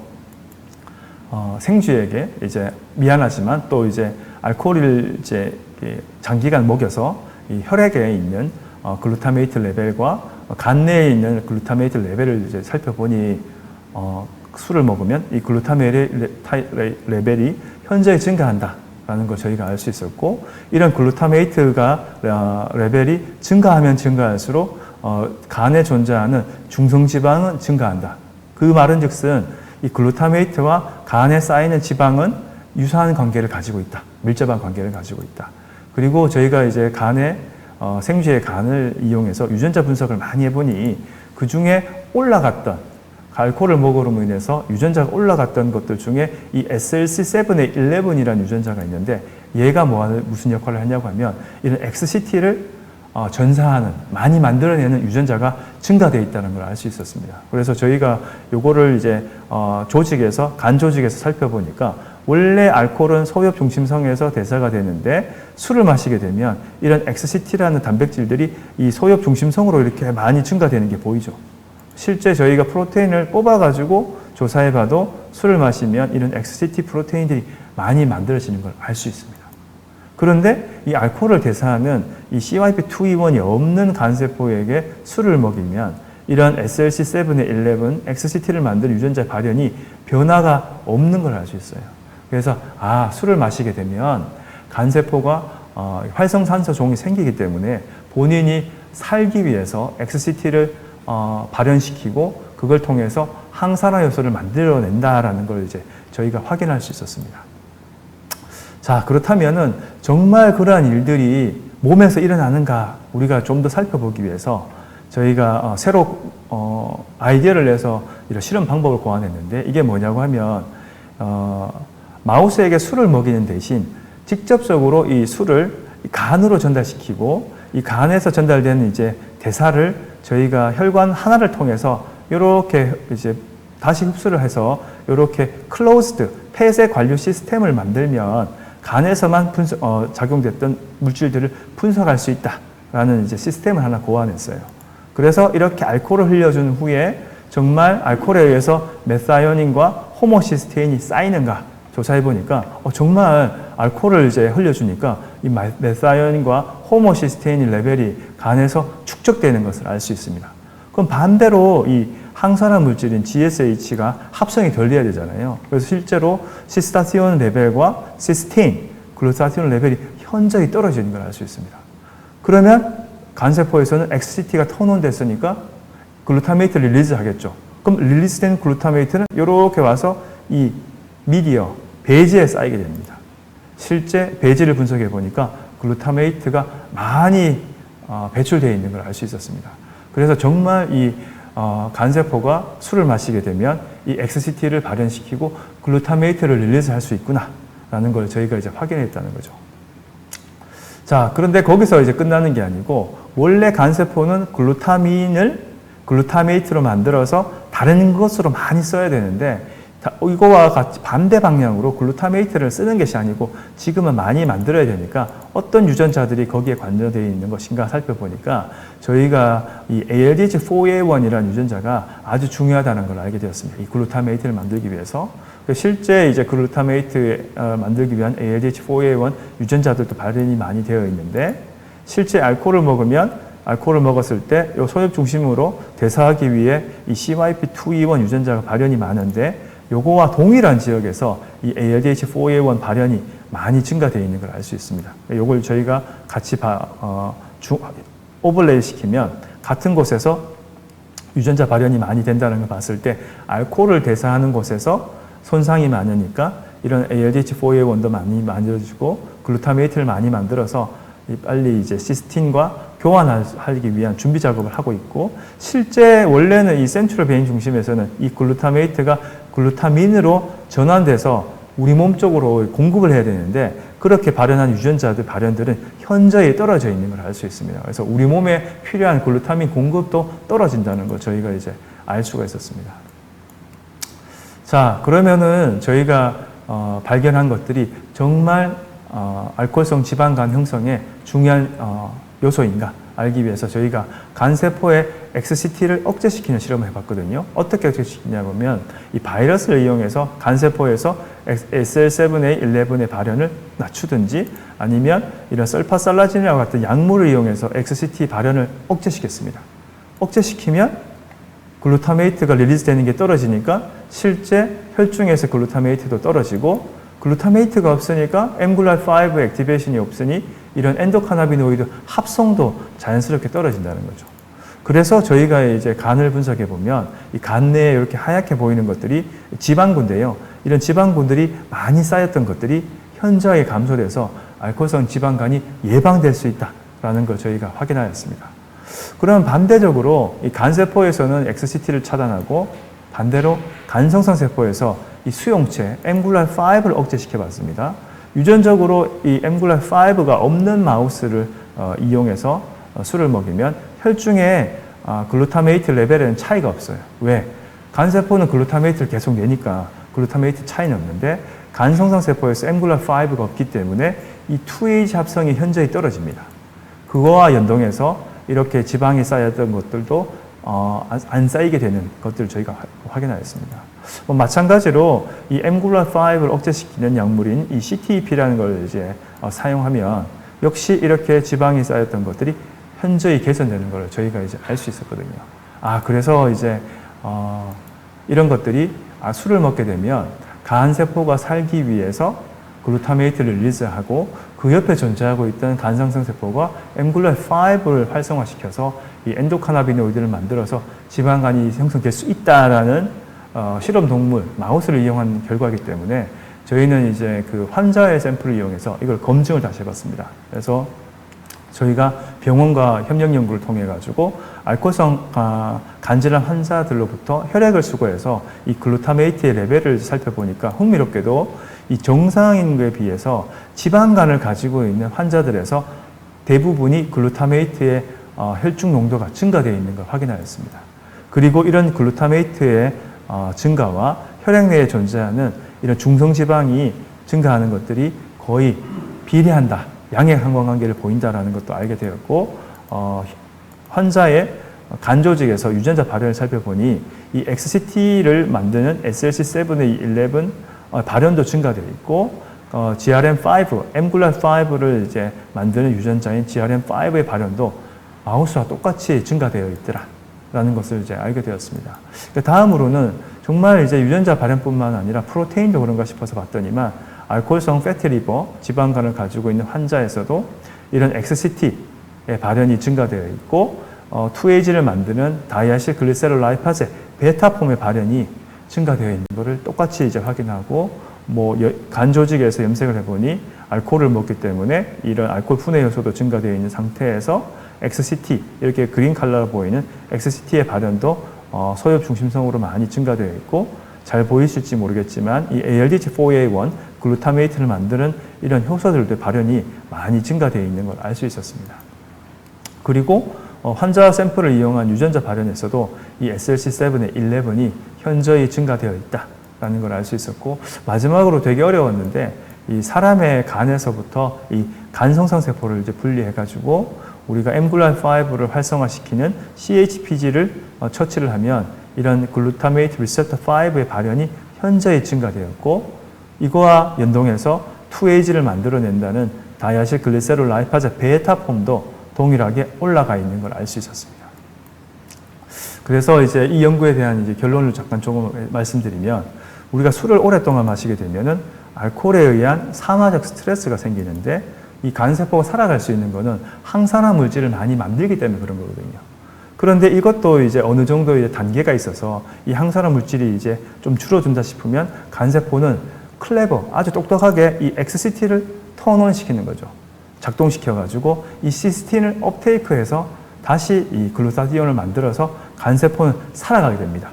생쥐에게 이제 미안하지만 또 이제 알코올을 이제 장기간 먹여서 이 혈액에 있는 글루타메이트 레벨과 간 내에 있는 글루타메이트 레벨을 이제 살펴보니 술을 먹으면 이 글루타메인의 레벨이 현저히 증가한다라는 걸 저희가 알 수 있었고, 이런 글루타메이트가 레벨이 증가하면 증가할수록 간에 존재하는 중성지방은 증가한다. 그 말은즉슨 이 글루타메이트와 간에 쌓이는 지방은 유사한 관계를 가지고 있다. 밀접한 관계를 가지고 있다. 그리고 저희가 이제 간에 생쥐의 간을 이용해서 유전자 분석을 많이 해보니 그 중에 올라갔던 알코올을 먹으로 인해서 유전자가 올라갔던 것들 중에 이 SLC7의 11이라는 유전자가 있는데, 얘가 무슨 역할을 하냐고 하면 이런 XCT를 전사하는, 많이 만들어내는 유전자가 증가되어 있다는 걸 알 수 있었습니다. 그래서 저희가 요거를 이제 간 조직에서 살펴보니까 원래 알코올은 소엽 중심성에서 대사가 되는데, 술을 마시게 되면 이런 XCT라는 단백질들이 이 소엽 중심성으로 이렇게 많이 증가되는 게 보이죠. 실제 저희가 프로테인을 뽑아가지고 조사해봐도 술을 마시면 이런 XCT 프로테인들이 많이 만들어지는 걸 알 수 있습니다. 그런데 이 알코올을 대사하는 이 CYP2E1이 없는 간세포에게 술을 먹이면 이런 SLC7의 11, XCT를 만드는 유전자 발현이 변화가 없는 걸 알 수 있어요. 그래서 술을 마시게 되면 간세포가 활성산소 종이 생기기 때문에 본인이 살기 위해서 XCT를 발현시키고 그걸 통해서 항산화 요소를 만들어낸다라는 걸 이제 저희가 확인할 수 있었습니다. 자, 그렇다면은 정말 그러한 일들이 몸에서 일어나는가 우리가 좀 더 살펴보기 위해서 저희가 새로 아이디어를 내서 이런 실험 방법을 고안했는데, 이게 뭐냐고 하면 마우스에게 술을 먹이는 대신 직접적으로 이 술을 간으로 전달시키고, 이 간에서 전달되는 이제 대사를 저희가 혈관 하나를 통해서 이렇게 이제 다시 흡수를 해서 이렇게 클로즈드 폐쇄 관류 시스템을 만들면 간에서만 작용됐던 물질들을 분석할 수 있다라는 이제 시스템을 하나 고안했어요. 그래서 이렇게 알코올을 흘려준 후에 정말 알코올에 의해서 메사이오닌과 호모시스테인이 쌓이는가 조사해 보니까 정말 알코올을 이제 흘려주니까 이 메사이오닌과 호모시스테인 레벨이 간에서 축적되는 것을 알 수 있습니다. 그럼 반대로 이 항산화 물질인 GSH가 합성이 덜 돼야 되잖아요. 그래서 실제로 시스타티온 레벨과 시스테인, 글루타티온 레벨이 현저히 떨어지는 걸 알 수 있습니다. 그러면 간세포에서는 XCT가 턴온 됐으니까 글루타메이트를 릴리즈 하겠죠. 그럼 릴리즈된 글루타메이트는 이렇게 와서 이 미디어, 배지에 쌓이게 됩니다. 실제 배지를 분석해 보니까 글루타메이트가 많이 배출되어 있는 걸 알 수 있었습니다. 그래서 정말 이 간세포가 술을 마시게 되면 이 XCT를 발현시키고 글루타메이트를 릴리즈 할 수 있구나 라는 걸 저희가 이제 확인했다는 거죠. 자, 그런데 거기서 이제 끝나는 게 아니고, 원래 간세포는 글루타메이트로 만들어서 다른 것으로 많이 써야 되는데, 이거와 같이 반대 방향으로 글루타메이트를 쓰는 것이 아니고 지금은 많이 만들어야 되니까 어떤 유전자들이 거기에 관여되어 있는 것인가 살펴보니까 저희가 이 ALDH4A1이라는 유전자가 아주 중요하다는 걸 알게 되었습니다. 이 글루타메이트를 만들기 위해서. 실제 이제 글루타메이트 만들기 위한 ALDH4A1 유전자들도 발현이 많이 되어 있는데, 실제 알코올을 먹었을 때 이 소엽 중심으로 대사하기 위해 이 CYP2E1 유전자가 발현이 많은데, 요거와 동일한 지역에서 이 ALDH4A1 발현이 많이 증가되어 있는 걸 알 수 있습니다. 요걸 저희가 같이 오버레이 시키면 같은 곳에서 유전자 발현이 많이 된다는 걸 봤을 때 알코올을 대사하는 곳에서 손상이 많으니까 이런 ALDH4A1도 많이 만들어지고 글루타메이트를 많이 만들어서 빨리 이제 시스틴과 교환하기 위한 준비 작업을 하고 있고, 실제 원래는 이 센트럴 베인 중심에서는 이 글루타메이트가 글루타민으로 전환돼서 우리 몸 쪽으로 공급을 해야 되는데, 그렇게 발현한 발현들은 현저히 떨어져 있는 걸 알 수 있습니다. 그래서 우리 몸에 필요한 글루타민 공급도 떨어진다는 걸 저희가 이제 알 수가 있었습니다. 자, 그러면은 저희가 발견한 것들이 정말 알코올성 지방간 형성에 중요한 요소인가 알기 위해서 저희가 간세포의 XCT를 억제시키는 실험을 해봤거든요. 어떻게 억제시키냐면 이 바이러스를 이용해서 간세포에서 SL7A 11의 발현을 낮추든지 아니면 이런 설파살라진이와 같은 약물을 이용해서 XCT 발현을 억제시켰습니다. 억제시키면 글루타메이트가 릴리즈 되는 게 떨어지니까 실제 혈중에서 글루타메이트도 떨어지고, 글루타메이트가 없으니까 엠글랄5 액티베이션이 없으니 이런 엔도카나비노이드 합성도 자연스럽게 떨어진다는 거죠. 그래서 저희가 이제 간을 분석해 보면 이 간 내에 이렇게 하얗게 보이는 것들이 지방군인데요. 이런 지방군들이 많이 쌓였던 것들이 현저하게 감소돼서 알코올성 지방간이 예방될 수 있다라는 걸 저희가 확인하였습니다. 그럼 반대적으로 이 간세포에서는 XCT를 차단하고, 반대로 간성상 세포에서 이 수용체 엠글랄5를 억제시켜 봤습니다. 유전적으로 이 엠글랄5가 없는 마우스를 이용해서 술을 먹이면 혈중에 글루타메이트 레벨에는 차이가 없어요. 왜? 간세포는 글루타메이트를 계속 내니까 글루타메이트 차이는 없는데, 간성상 세포에서 엠글랄5가 없기 때문에 이 2H 합성이 현저히 떨어집니다. 그거와 연동해서 이렇게 지방이 쌓였던 것들도 안 쌓이게 되는 것들을 저희가 확인하였습니다. 마찬가지로 이 엠글랄5를 억제시키는 약물인 이 CTEP라는 걸 이제 사용하면 역시 이렇게 지방이 쌓였던 것들이 현저히 개선되는 걸 저희가 이제 알 수 있었거든요. 그래서 이제 이런 것들이 술을 먹게 되면 간세포가 살기 위해서 글루타메이트를 릴리즈하고, 그 옆에 존재하고 있던 간성상 세포가 엠글랄5를 활성화시켜서 이 엔도카나비노이드를 만들어서 지방간이 형성될 수 있다라는 실험 동물 마우스를 이용한 결과이기 때문에 저희는 이제 그 환자의 샘플을 이용해서 이걸 검증을 다시 해봤습니다. 그래서 저희가 병원과 협력 연구를 통해 가지고 알코올성 간질환 환자들로부터 혈액을 수거해서 이 글루타메이트의 레벨을 살펴보니까 흥미롭게도 이 정상인에 비해서 지방간을 가지고 있는 환자들에서 대부분이 글루타메이트의 혈중 농도가 증가되어 있는 걸 확인하였습니다. 그리고 이런 글루타메이트의 증가와 혈액 내에 존재하는 이런 중성지방이 증가하는 것들이 거의 비례한다, 양액 상관관계를 보인다라는 것도 알게 되었고, 환자의 간 조직에서 유전자 발현을 살펴보니 이 XCT를 만드는 SLC7A11 발현도 증가되어 있고, GRM5, 엠글랄5를 이제 만드는 유전자인 GRM5의 발현도 마우스와 똑같이 증가되어 있더라라는 것을 이제 알게 되었습니다. 다음으로는 정말 이제 유전자 발현뿐만 아니라 프로테인도 그런가 싶어서 봤더니만 알코올성 패티리버 지방간을 가지고 있는 환자에서도 이런 XCT의 발현이 증가되어 있고, 2AG를 만드는 다이아실 글리세롤 라이파제 베타폼의 발현이 증가되어 있는 것을 똑같이 이제 확인하고, 간 조직에서 염색을 해보니 알코올을 먹기 때문에 이런 알코올 분해 요소도 증가되어 있는 상태에서 XCT, 이렇게 그린 컬러로 보이는 XCT의 발현도 소엽 중심성으로 많이 증가되어 있고, 잘 보이실지 모르겠지만 이 ALDH4A1 글루타메이트를 만드는 이런 효소들의 발현이 많이 증가되어 있는 걸 알 수 있었습니다. 그리고 환자 샘플을 이용한 유전자 발현에서도 이 SLC7A11이 현저히 증가되어 있다라는 걸 알 수 있었고, 마지막으로 되게 어려웠는데 이 사람의 간에서부터 이 간성상 세포를 이제 분리해가지고 우리가 엠글랄5를 활성화시키는 CHPG를 처치를 하면 이런 글루타메이트 리셉터 5의 발현이 현저히 증가되었고, 이거와 연동해서 2AG를 만들어낸다는 다이아실 글리세롤 라이파제 베타폼도 동일하게 올라가 있는 걸 알 수 있었습니다. 그래서 이제 이 연구에 대한 이제 결론을 잠깐 조금 말씀드리면, 우리가 술을 오랫동안 마시게 되면은 알코올에 의한 산화적 스트레스가 생기는데, 이 간세포가 살아갈 수 있는 거는 항산화 물질을 많이 만들기 때문에 그런 거거든요. 그런데 이것도 이제 어느 정도의 단계가 있어서 이 항산화 물질이 이제 좀 줄어든다 싶으면 간세포는 아주 똑똑하게 이 XCT를 턴온 시키는 거죠. 작동시켜가지고 이 시스틴을 업테이크해서 다시 이 글루타티온을 만들어서 간세포는 살아가게 됩니다.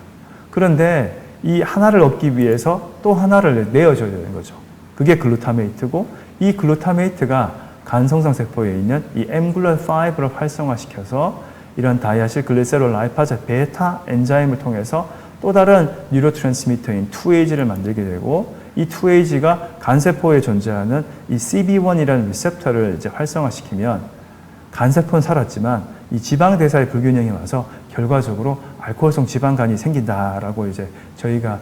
그런데 이 하나를 얻기 위해서 또 하나를 내어줘야 되는 거죠. 그게 글루타메이트고, 이 글루타메이트가 간성상 세포에 있는 이 엠글랄5를 활성화시켜서 이런 다이아실 글리세롤 라이파제 베타 엔자임을 통해서 또 다른 뉴로트랜스미터인 2AG를 만들게 되고, 이 2AG가 간세포에 존재하는 이 CB1이라는 리셉터를 이제 활성화시키면 간세포는 살았지만 이 지방 대사의 불균형이 와서 결과적으로 알코올성 지방간이 생긴다라고 이제 저희가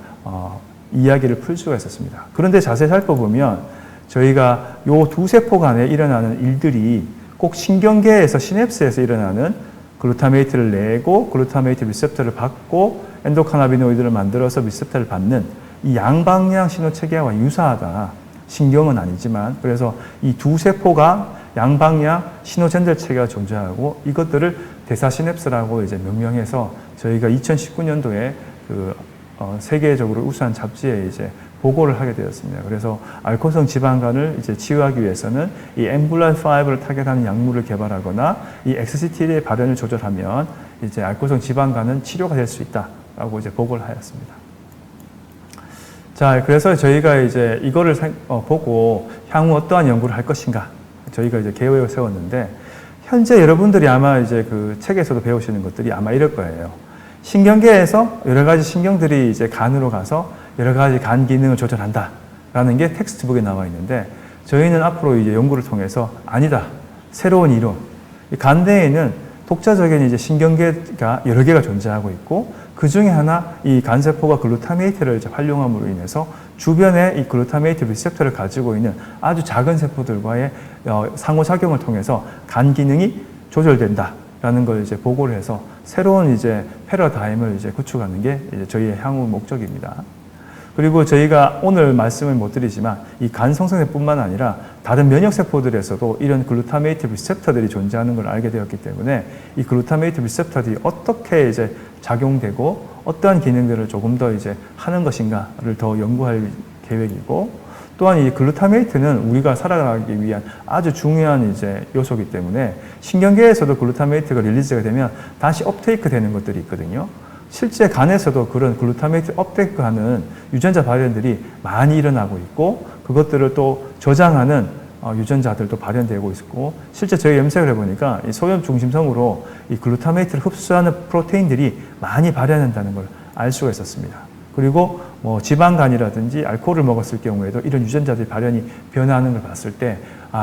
이야기를 풀 수가 있었습니다. 그런데 자세히 살펴보면 저희가 요 두 세포 간에 일어나는 일들이 꼭 신경계에서 시냅스에서 일어나는 글루타메이트를 내고 글루타메이트 리셉터를 받고 엔도카나비노이드를 만들어서 리셉터를 받는 이 양방향 신호 체계와 유사하다. 신경은 아니지만 그래서 이 두 세포가 양방향 신호 전달 체계가 존재하고 이것들을 대사시냅스라고 이제 명명해서 저희가 2019년도에 세계적으로 우수한 잡지에 이제 보고를 하게 되었습니다. 그래서 알코올성 지방간을 이제 치유하기 위해서는 이 엠블란5를 타겟하는 약물을 개발하거나 이 XCT의 발현을 조절하면 이제 알코올성 지방간은 치료가 될 수 있다라고 이제 보고를 하였습니다. 자, 그래서 저희가 이제 이거를 보고 향후 어떠한 연구를 할 것인가 저희가 이제 계획을 세웠는데 현재 여러분들이 아마 이제 그 책에서도 배우시는 것들이 아마 이럴 거예요. 신경계에서 여러 가지 신경들이 이제 간으로 가서 여러 가지 간 기능을 조절한다라는 게 텍스트북에 나와 있는데 저희는 앞으로 이제 연구를 통해서 아니다. 새로운 이론. 간 내에는 독자적인 이제 신경계가 여러 개가 존재하고 있고 그 중에 하나 이 간세포가 글루타메이트를 이제 활용함으로 인해서 주변에 이 글루타메이트 리셉터를 가지고 있는 아주 작은 세포들과의 상호작용을 통해서 간 기능이 조절된다라는 걸 이제 보고를 해서 새로운 이제 패러다임을 이제 구축하는 게 이제 저희의 향후 목적입니다. 그리고 저희가 오늘 말씀을 못 드리지만 이 간 성성세뿐만 아니라 다른 면역세포들에서도 이런 글루타메이트 리셉터들이 존재하는 걸 알게 되었기 때문에 이 글루타메이트 리셉터들이 어떻게 이제 작용되고 어떠한 기능들을 조금 더 이제 하는 것인가를 더 연구할 계획이고 또한 이 글루타메이트는 우리가 살아가기 위한 아주 중요한 이제 요소이기 때문에 신경계에서도 글루타메이트가 릴리즈가 되면 다시 업테이크 되는 것들이 있거든요. 실제 간에서도 그런 글루타메이트 업테이크하는 유전자 발현들이 많이 일어나고 있고 그것들을 또 저장하는 유전자들도 발현되고 있고 실제 저희 염색을 해보니까 이 소염 중심성으로 이 글루타메이트를 흡수하는 프로테인들이 많이 발현한다는 걸 알 수가 있었습니다. 그리고 뭐 지방간이라든지 알코올을 먹었을 경우에도 이런 유전자들이 발현이 변화하는 걸 봤을 때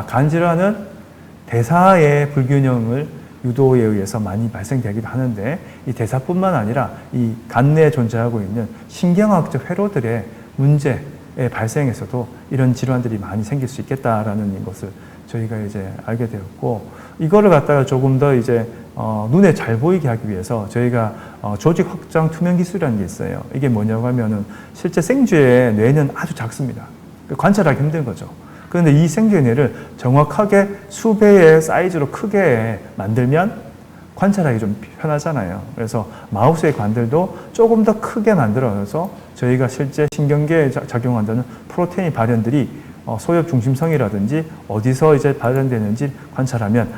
간 질환은 대사의 불균형을 유도에 의해서 많이 발생되기도 하는데 이 대사뿐만 아니라 이 간 내에 존재하고 있는 신경학적 회로들의 문제의 발생에서도 이런 질환들이 많이 생길 수 있겠다라는 것을 저희가 이제 알게 되었고 이거를 갖다가 조금 더 이제 눈에 잘 보이게 하기 위해서 저희가 조직 확장 투명 기술이라는 게 있어요. 이게 뭐냐고 하면은 실제 생쥐의 뇌는 아주 작습니다. 관찰하기 힘든 거죠. 그런데 이 생쥐의 뇌를 정확하게 수배의 사이즈로 크게 만들면 관찰하기 좀 편하잖아요. 그래서 마우스의 관들도 조금 더 크게 만들어서 저희가 실제 신경계에 작용한다는 프로테인 발현들이 소엽 중심성이라든지 어디서 이제 발현되는지 관찰하면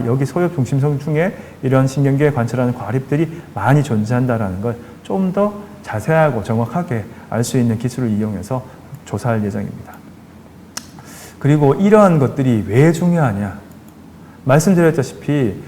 여기 소엽 중심성 중에 이런 신경계에 관찰하는 과립들이 많이 존재한다는 걸 좀 더 자세하고 정확하게 알 수 있는 기술을 이용해서 조사할 예정입니다. 그리고 이러한 것들이 왜 중요하냐? 말씀드렸다시피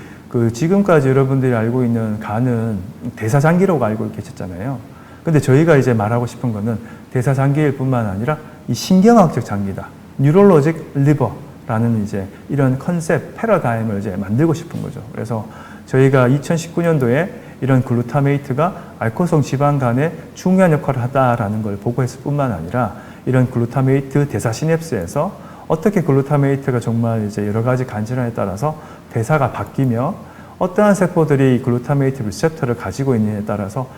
지금까지 여러분들이 알고 있는 간은 대사장기라고 알고 계셨잖아요. 근데 저희가 이제 말하고 싶은 거는 대사장기일 뿐만 아니라 이 신경학적 장기다. 뉴럴로직 리버라는 이제 이런 컨셉, 패러다임을 이제 만들고 싶은 거죠. 그래서 저희가 2019년도에 이런 글루타메이트가 알코올성 지방간에 중요한 역할을 하다라는 걸 보고했을 뿐만 아니라 이런 글루타메이트 대사 시냅스에서 어떻게 글루타메이트가 정말 이제 여러 가지 간 질환에 따라서 대사가 바뀌며 어떠한 세포들이 글루타메이트 리셉터를 가지고 있느냐에 따라서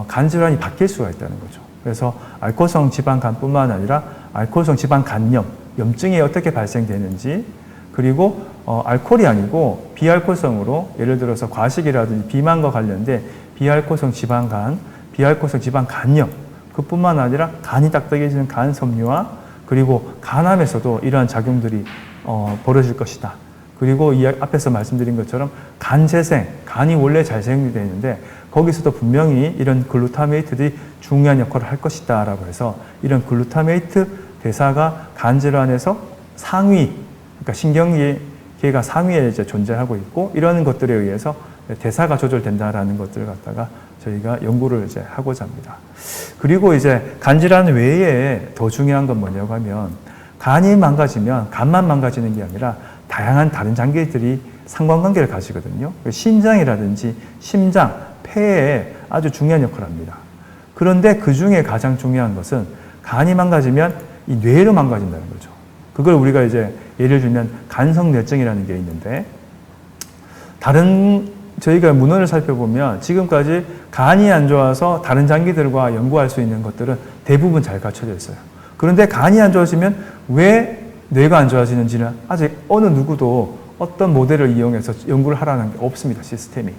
간 질환이 바뀔 수가 있다는 거죠. 그래서 알코올성 지방간뿐만 아니라 알코올성 지방간염, 염증이 어떻게 발생되는지 그리고 알코올이 아니고 비알코올성으로 예를 들어서 과식이라든지 비만과 관련된 비알코올성 지방간, 비알코올성 지방간염 그뿐만 아니라 간이 딱딱해지는 간섬유화 그리고 간암에서도 이러한 작용들이 벌어질 것이다. 그리고 이 앞에서 말씀드린 것처럼 간 재생, 간이 원래 잘 생성되어 있는데 거기서도 분명히 이런 글루타메이트들이 중요한 역할을 할 것이다 라고 해서 이런 글루타메이트 대사가 간 질환에서 상위, 그러니까 신경계가 상위에 이제 존재하고 있고 이런 것들에 의해서 대사가 조절된다라는 것들을 갖다가 저희가 연구를 이제 하고자 합니다. 그리고 이제 간 질환 외에 더 중요한 건 뭐냐고 하면 간이 망가지면 간만 망가지는 게 아니라 다양한 다른 장기들이 상관관계를 가지거든요. 신장이라든지 심장, 폐에 아주 중요한 역할을 합니다. 그런데 그 중에 가장 중요한 것은 간이 망가지면 이 뇌로 망가진다는 거죠. 그걸 우리가 이제 예를 들면 간성뇌증이라는 게 있는데 다른 저희가 문헌을 살펴보면 지금까지 간이 안 좋아서 다른 장기들과 연구할 수 있는 것들은 대부분 잘 갖춰져 있어요. 그런데 간이 안 좋아지면 왜 뇌가 안 좋아지는지는 아직 어느 누구도 어떤 모델을 이용해서 연구를 하라는 게 없습니다. 시스템이.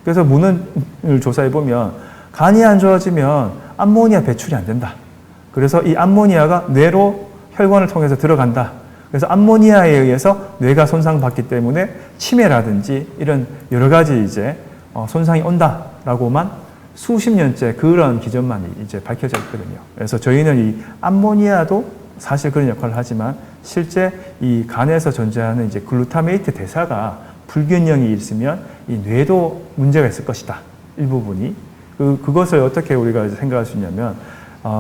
그래서 문헌을 조사해 보면 간이 안 좋아지면 암모니아 배출이 안 된다. 그래서 이 암모니아가 뇌로 혈관을 통해서 들어간다. 그래서 암모니아에 의해서 뇌가 손상받기 때문에 치매라든지 이런 여러 가지 이제 손상이 온다라고만 수십 년째 그런 기전만이 이제 밝혀져 있거든요. 그래서 저희는 이 암모니아도 사실 그런 역할을 하지만 실제 이 간에서 존재하는 이제 글루타메이트 대사가 불균형이 있으면 이 뇌도 문제가 있을 것이다. 일부분이. 그것을 어떻게 우리가 생각할 수 있냐면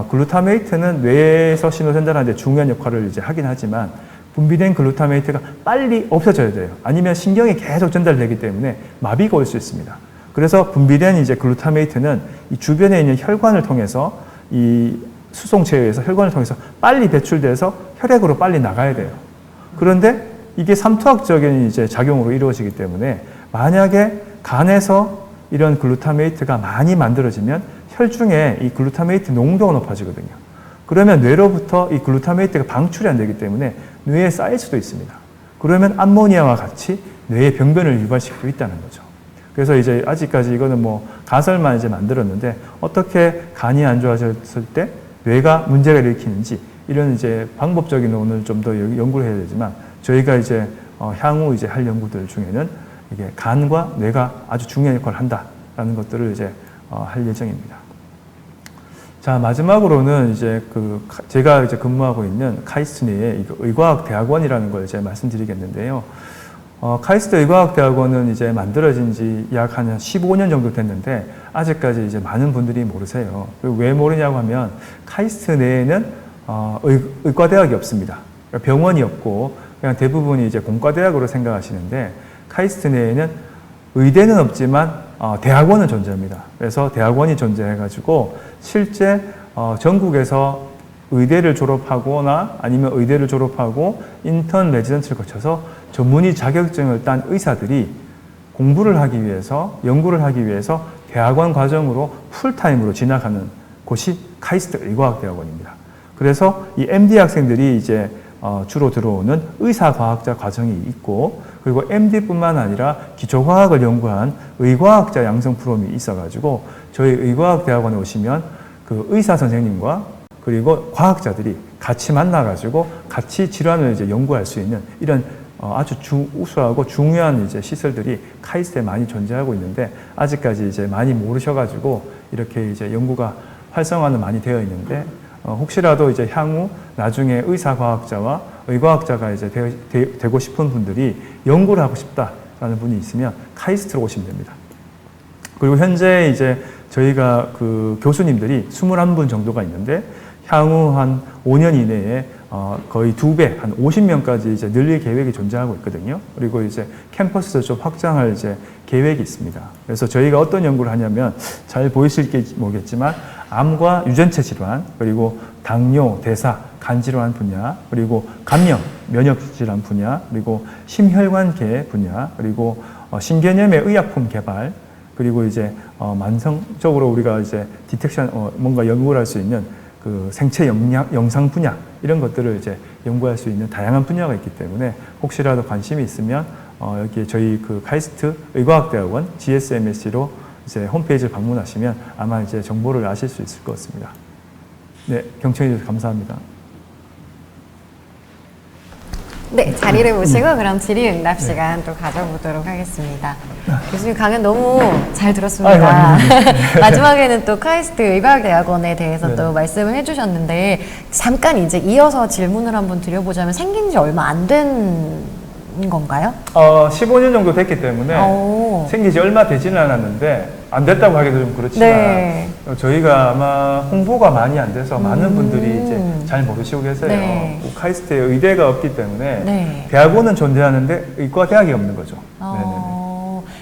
글루타메이트는 뇌에서 신호 전달하는 데 중요한 역할을 이제 하긴 하지만 분비된 글루타메이트가 빨리 없어져야 돼요. 아니면 신경이 계속 전달되기 때문에 마비가 올 수 있습니다. 그래서 분비된 이제 글루타메이트는 이 주변에 있는 혈관을 통해서 이 수송체에 의해서 혈관을 통해서 빨리 배출돼서 혈액으로 빨리 나가야 돼요. 그런데 이게 삼투압적인 이제 작용으로 이루어지기 때문에 만약에 간에서 이런 글루타메이트가 많이 만들어지면 혈중에 이 글루타메이트 농도가 높아지거든요. 그러면 뇌로부터 이 글루타메이트가 방출이 안 되기 때문에 뇌에 쌓일 수도 있습니다. 그러면 암모니아와 같이 뇌의 병변을 유발시킬 수 있다는 거죠. 그래서 이제 아직까지 이거는 뭐 가설만 이제 만들었는데 어떻게 간이 안 좋아졌을 때 뇌가 문제가 일으키는지 이런 이제 방법적인 논을 좀 더 연구를 해야 되지만 저희가 이제 향후 이제 할 연구들 중에는 이게 간과 뇌가 아주 중요한 역할을 한다라는 것들을 이제 할 예정입니다. 자, 마지막으로는 이제 제가 이제 근무하고 있는 카이스트 내에 의과학대학원이라는 걸 이제 말씀드리겠는데요. 카이스트 의과학대학원은 이제 만들어진 지 약 한 15년 정도 됐는데 아직까지 이제 많은 분들이 모르세요. 왜 모르냐고 하면 카이스트 내에는 의과대학이 없습니다. 병원이 없고 그냥 대부분이 이제 공과대학으로 생각하시는데 카이스트 내에는 의대는 없지만 대학원은 존재합니다. 그래서 대학원이 존재해가지고 실제 전국에서 의대를 졸업하거나 아니면 의대를 졸업하고 인턴 레지던트를 거쳐서 전문의 자격증을 딴 의사들이 공부를 하기 위해서 연구를 하기 위해서 대학원 과정으로 풀타임으로 진학하는 곳이 카이스트 의과학대학원입니다. 그래서 이 MD 학생들이 이제 주로 들어오는 의사과학자 과정이 있고 그리고 MD뿐만 아니라 기초과학을 연구한 의과학자 양성 프로그램이 있어가지고 저희 의과학대학원에 오시면 그 의사 선생님과 그리고 과학자들이 같이 만나가지고 같이 질환을 이제 연구할 수 있는 이런 아주 우수하고 중요한 이제 시설들이 카이스트에 많이 존재하고 있는데 아직까지 이제 많이 모르셔가지고 이렇게 이제 연구가 활성화는 많이 되어 있는데 혹시라도 이제 향후 나중에 의사과학자와 의과학자가 이제 되고 싶은 분들이 연구를 하고 싶다라는 분이 있으면 카이스트로 오시면 됩니다. 그리고 현재 이제 저희가 그 교수님들이 21분 정도가 있는데 향후 한 5년 이내에 거의 2배, 한 50명까지 이제 늘릴 계획이 존재하고 있거든요. 그리고 이제 캠퍼스를 좀 확장할 이제 계획이 있습니다. 그래서 저희가 어떤 연구를 하냐면 잘 보이실지 모르겠지만 암과 유전체 질환, 그리고 당뇨, 대사, 간 질환 분야, 그리고 감염, 면역 질환 분야, 그리고 심혈관계 분야, 그리고 신개념의 의약품 개발, 그리고 이제 만성적으로 우리가 이제 디텍션 뭔가 연구를 할 수 있는 그 생체 영상 분야 이런 것들을 이제 연구할 수 있는 다양한 분야가 있기 때문에 혹시라도 관심이 있으면 여기 저희 그 카이스트 의과학대학원 GSMS로 이제 홈페이지를 방문하시면 아마 이제 정보를 아실 수 있을 것 같습니다. 네, 경청해 주셔서 감사합니다. 네, 자리를 모시고 그럼 질의응답 시간 또 가져보도록 하겠습니다. 교수님 강연 너무 잘 들었습니다. 마지막에는 또 카이스트 의과학대학원에 대해서 또 말씀을 해주셨는데 잠깐 이제 이어서 질문을 한번 드려보자면 생긴 지 얼마 안 된 건가요? 15년 정도 됐기 때문에 생긴 지 얼마 되지는 않았는데 안 됐다고 하기도 좀 그렇지만 네. 저희가 아마 홍보가 많이 안 돼서 많은 분들이 이제 잘 모르시고 계세요. 네. 카이스트에 의대가 없기 때문에 네. 대학원은 존재하는데 의과대학이 없는 거죠.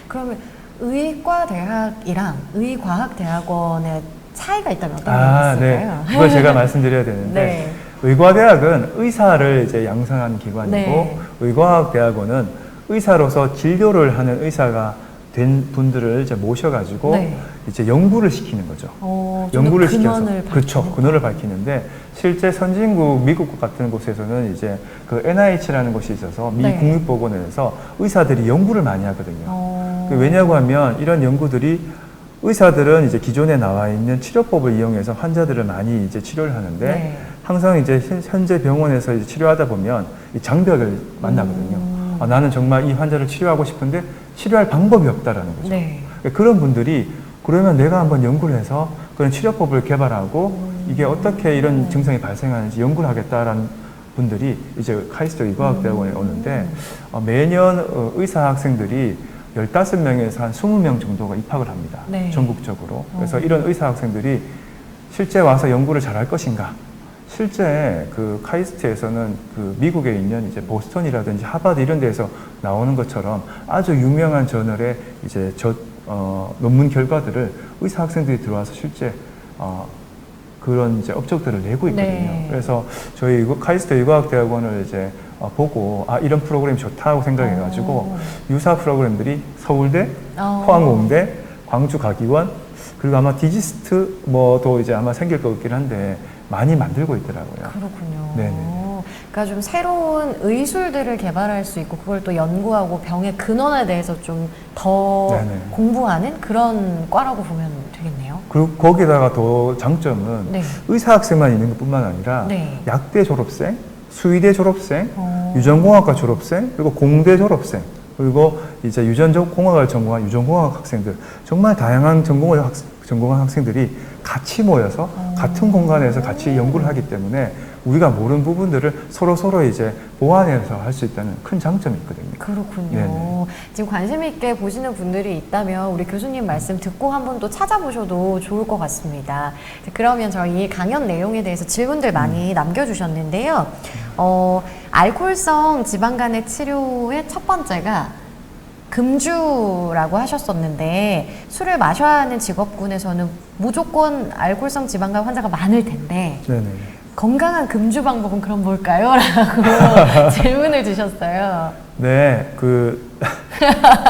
그러면 의과대학이랑 의과학대학원의 차이가 있다면 어떤 게 있을까요? 네. 그걸 제가 말씀드려야 되는데 네. 의과대학은 의사를 이제 양성하는 기관이고 네. 의과학대학원은 의사로서 진료를 하는 의사가 된 분들을 이제 모셔가지고 네. 이제 연구를 시키는 거죠. 연구를 시켜서 근원을 그렇죠. 근원을 밝히는데 실제 선진국 미국 같은 곳에서는 이제 그 NIH라는 곳이 있어서 미 네. 국립보건원에서 의사들이 연구를 많이 하거든요. 어. 왜냐고 하면 이런 연구들이 의사들은 이제 기존에 나와 있는 치료법을 이용해서 환자들을 많이 이제 치료를 하는데 네. 항상 이제 현재 병원에서 이제 치료하다 보면 이 장벽을 만나거든요. 나는 정말 이 환자를 치료하고 싶은데 치료할 방법이 없다라는 거죠. 네. 그런 분들이 그러면 내가 한번 연구를 해서 그런 치료법을 개발하고 이게 어떻게 이런 증상이 발생하는지 연구를 하겠다라는 분들이 이제 카이스트 의과학대학원에 오는데 매년 의사 학생들이 15명에서 한 20명 정도가 입학을 합니다. 네. 전국적으로. 그래서 이런 의사 학생들이 실제 와서 연구를 잘할 것인가? 실제 그 카이스트에서는 그 미국에 있는 이제 보스턴이라든지 하버드 이런 데에서 나오는 것처럼 아주 유명한 저널에 이제 논문 결과들을 의사 학생들이 들어와서 실제 그런 이제 업적들을 내고 있거든요. 네. 그래서 저희 카이스트 의과학대학원을 이제 보고 이런 프로그램이 좋다고 생각해가지고 유사 프로그램들이 서울대, 포항공대, 광주과기원 그리고 아마 디지스트 뭐도 이제 아마 생길 것 같긴 한데 많이 만들고 있더라고요. 그렇군요. 네네. 그러니까 좀 새로운 의술들을 개발할 수 있고 그걸 또 연구하고 병의 근원에 대해서 좀 더 공부하는 그런 과라고 보면 되겠네요. 그리고 거기다가 더 장점은 네. 의사 학생만 있는 것뿐만 아니라 네. 약대 졸업생, 수의대 졸업생, 유전공학과 졸업생, 그리고 공대 졸업생, 그리고 이제 유전공학을 전공한 유전공학 학생들 정말 다양한 전공을 전공한 학생들이 같이 모여서 같은 공간에서 같이 연구를 하기 때문에 우리가 모르는 부분들을 서로 이제 보완해서 할 수 있다는 큰 장점이 있거든요. 그렇군요. 네네. 지금 관심 있게 보시는 분들이 있다면 우리 교수님 말씀 듣고 한번 또 찾아보셔도 좋을 것 같습니다. 그러면 저희 강연 내용에 대해서 질문들 많이 남겨주셨는데요. 알코올성 지방간의 치료의 첫 번째가 금주라고 하셨었는데 술을 마셔야 하는 직업군에서는 무조건 알코올성 지방간 환자가 많을 텐데 네네. 건강한 금주 방법은 그럼 뭘까요? 라고 질문을 주셨어요. 네,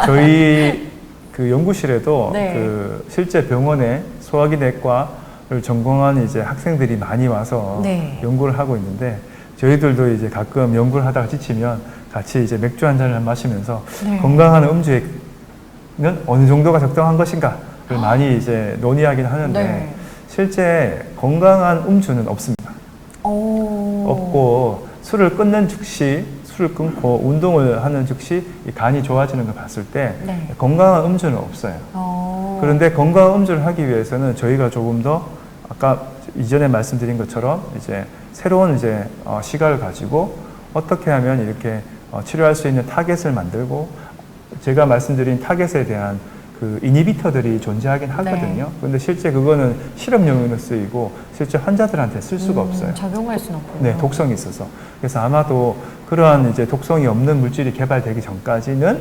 저희 그 연구실에도 네. 그 실제 병원에 소화기 내과를 전공한 이제 학생들이 많이 와서 네. 연구를 하고 있는데 저희들도 이제 가끔 연구를 하다가 지치면 같이 이제 맥주 한 잔을 마시면서 네. 건강한 음주는 어느 정도가 적당한 것인가를 많이 이제 논의하긴 하는데 네. 실제 건강한 음주는 없습니다. 없고 술을 끊는 즉시 술을 끊고 운동을 하는 즉시 이 간이 좋아지는 걸 봤을 때 네. 건강한 음주는 없어요. 그런데 건강한 음주를 하기 위해서는 저희가 조금 더 아까 이전에 말씀드린 것처럼 이제 새로운 이제 시각을 가지고 어떻게 하면 이렇게 치료할 수 있는 타겟을 만들고 제가 말씀드린 타겟에 대한 그 이니비터들이 존재하긴 하거든요. 그런데 실제 그거는 실험용으로 쓰이고 실제 환자들한테 쓸 수가 없어요. 적용할 수는 없군요. 네, 독성이 있어서. 그래서 아마도 그러한 이제 독성이 없는 물질이 개발되기 전까지는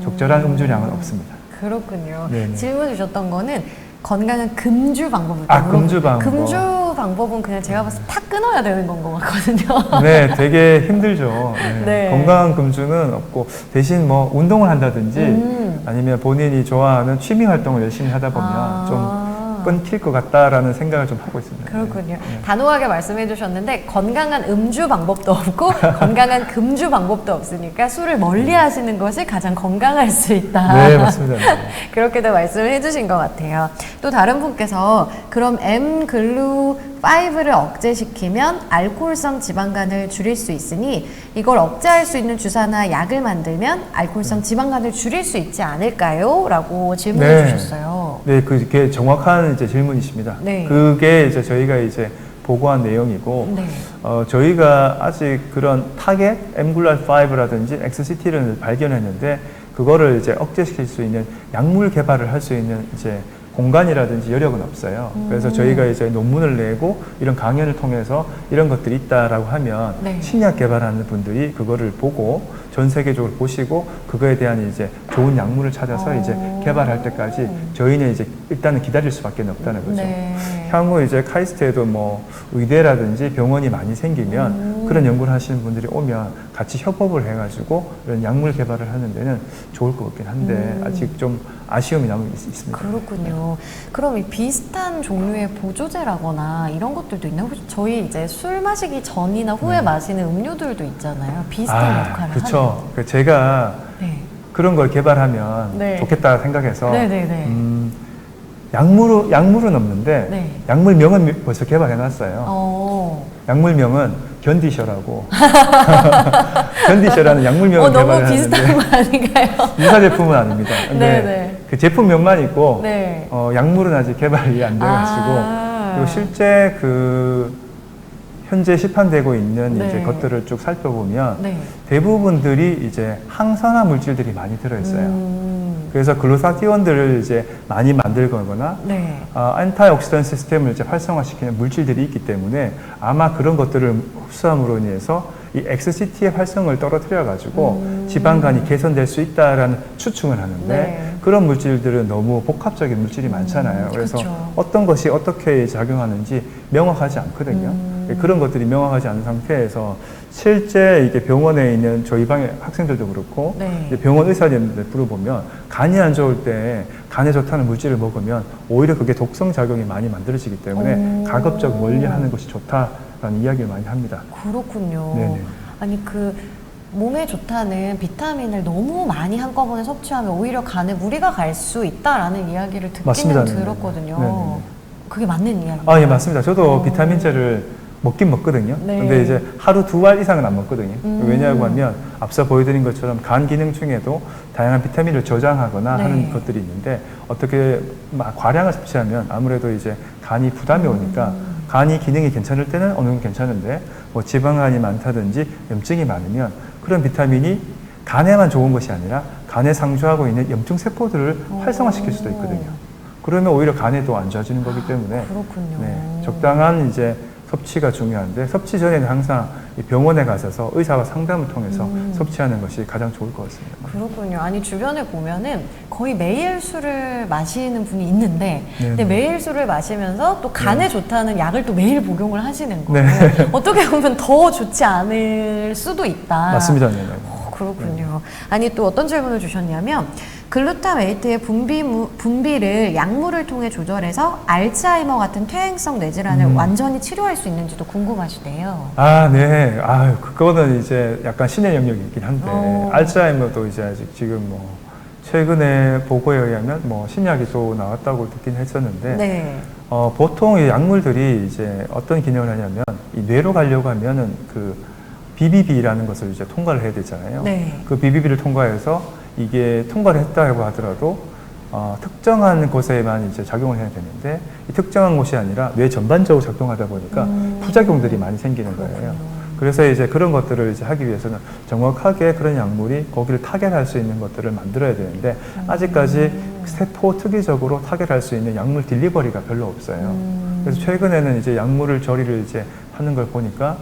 적절한 음주량은 없습니다. 그렇군요. 네네. 질문 주셨던 거는 건강한 금주 방법을 금주 방법. 금주 방법은 그냥 제가 봤을 때 탁 끊어야 되는 건 것 같거든요. 네, 되게 힘들죠. 네. 네. 건강한 금주는 없고 대신 뭐 운동을 한다든지 아니면 본인이 좋아하는 취미 활동을 열심히 하다 보면 좀 끊길 것 같다라는 생각을 좀 하고 있습니다. 그렇군요. 네. 단호하게 말씀해 주셨는데 건강한 음주 방법도 없고 건강한 금주 방법도 없으니까 술을 멀리 하시는 것이 가장 건강할 수 있다. 네, 맞습니다. 네. 그렇게도 말씀을 해주신 것 같아요. 또 다른 분께서 그럼 M글루5를 억제시키면 알코올성 지방간을 줄일 수 있으니 이걸 억제할 수 있는 주사나 약을 만들면 알코올성 지방간을 줄일 수 있지 않을까요? 라고 질문해 주셨어요. 네, 그게 정확한 이제 질문이십니다. 네. 그게 이제 저희가 이제 보고한 내용이고, 네. 저희가 아직 그런 타겟, mGlu5라든지 XCT를 발견했는데, 그거를 이제 억제시킬 수 있는 약물 개발을 할 수 있는 이제 공간이라든지 여력은 없어요. 그래서 저희가 이제 논문을 내고 이런 강연을 통해서 이런 것들이 있다라고 하면 네. 신약 개발하는 분들이 그거를 보고 전 세계적으로 보시고 그거에 대한 이제 좋은 약물을 찾아서 이제 개발할 때까지 저희는 이제 일단은 기다릴 수밖에 없다는 거죠. 네. 향후 이제 카이스트에도 뭐 의대라든지 병원이 많이 생기면 그런 연구를 하시는 분들이 오면 같이 협업을 해가지고 이런 약물 개발을 하는 데는 좋을 것 같긴 한데 아직 좀 아쉬움이 남아 있습니다. 그렇군요. 그럼 이 비슷한 종류의 보조제라거나 이런 것들도 있나요? 혹시 저희 이제 술 마시기 전이나 후에 마시는 음료들도 있잖아요. 비슷한 역할을 그렇죠. 제가 네. 그런 걸 개발하면 네. 좋겠다 생각해서 네네네. 약물은 없는데 네. 약물명은 벌써 개발해놨어요. 약물명은 견디셔라고 견디셔라는 약물명을 너무 개발을 비슷한 하는데 거 아닌가요? 유사 제품은 아닙니다. 근데 네네. 그 제품명만 있고 네. 약물은 아직 개발이 안 돼가지고 그리고 실제 현재 시판되고 있는 네. 이제 것들을 쭉 살펴보면 네. 대부분들이 이제 항산화 물질들이 많이 들어있어요. 그래서 글루타티온들을 이제 많이 만들거나 네. 안티옥시던 시스템을 이제 활성화시키는 물질들이 있기 때문에 아마 그런 것들을 흡수함으로 인해서 이 XCT의 활성을 떨어뜨려 가지고 지방간이 개선될 수 있다라는 추측을 하는데 네. 그런 물질들은 너무 복합적인 물질이 많잖아요. 그래서 그렇죠. 어떤 것이 어떻게 작용하는지 명확하지 않거든요. 그런 것들이 명확하지 않은 상태에서 실제 이게 병원에 있는 저희 방의 학생들도 그렇고 네. 이제 병원 의사님들 물어보면 간이 안 좋을 때 간에 좋다는 물질을 먹으면 오히려 그게 독성 작용이 많이 만들어지기 때문에 가급적 멀리하는 것이 좋다라는 이야기를 많이 합니다. 그렇군요. 네네. 아니 몸에 좋다는 비타민을 너무 많이 한꺼번에 섭취하면 오히려 간에 무리가 갈 수 있다라는 이야기를 듣기는 맞습니다. 들었거든요. 네네. 그게 맞는 이야기인가요? 예, 맞습니다. 저도 비타민제를 먹긴 먹거든요. 네. 근데 이제 하루 2알 이상은 안 먹거든요. 왜냐하고 하면 앞서 보여드린 것처럼 간 기능 중에도 다양한 비타민을 저장하거나 네. 하는 것들이 있는데 어떻게 막 과량을 섭취하면 아무래도 이제 간이 부담이 오니까 간이 기능이 괜찮을 때는 어느 정도 괜찮은데 뭐 지방간이 많다든지 염증이 많으면 그런 비타민이 간에만 좋은 것이 아니라 간에 상주하고 있는 염증 세포들을 활성화시킬 수도 있거든요. 그러면 오히려 간에도 안 좋아지는 거기 때문에 그렇군요. 적당한 이제 섭취가 중요한데 섭취 전에는 항상 이 병원에 가셔서 의사와 상담을 통해서 섭취하는 것이 가장 좋을 것 같습니다. 그렇군요. 아니 주변에 보면은 거의 매일 술을 마시는 분이 있는데 네네. 근데 매일 술을 마시면서 또 간에 좋다는 약을 또 매일 복용을 하시는 거예요. 네. 어떻게 보면 더 좋지 않을 수도 있다. 맞습니다. 네. 그렇군요. 아니 또 어떤 질문을 주셨냐면 글루타메이트의 분비를 약물을 통해 조절해서 알츠하이머 같은 퇴행성 뇌질환을 완전히 치료할 수 있는지도 궁금하시대요. 네. 그거는 이제 약간 신의 영역이긴 한데 알츠하이머도 이제 아직 지금 뭐 최근에 보고에 의하면 뭐 신약이 또 나왔다고 듣긴 했었는데 네. 보통 이 약물들이 이제 어떤 기능을 하냐면 이 뇌로 가려고 하면은 그 BBB라는 것을 이제 통과를 해야 되잖아요. 네. 그 BBB를 통과해서 이게 통과를 했다고 하더라도 특정한 곳에만 이제 작용을 해야 되는데 이 특정한 곳이 아니라 뇌 전반적으로 작동하다 보니까 부작용들이 많이 생기는 거예요. 그래서 이제 그런 것들을 이제 하기 위해서는 정확하게 그런 약물이 거기를 타겟할 수 있는 것들을 만들어야 되는데 아직까지 세포 특이적으로 타겟할 수 있는 약물 딜리버리가 별로 없어요. 그래서 최근에는 이제 약물을 처리를 이제 하는 걸 보니까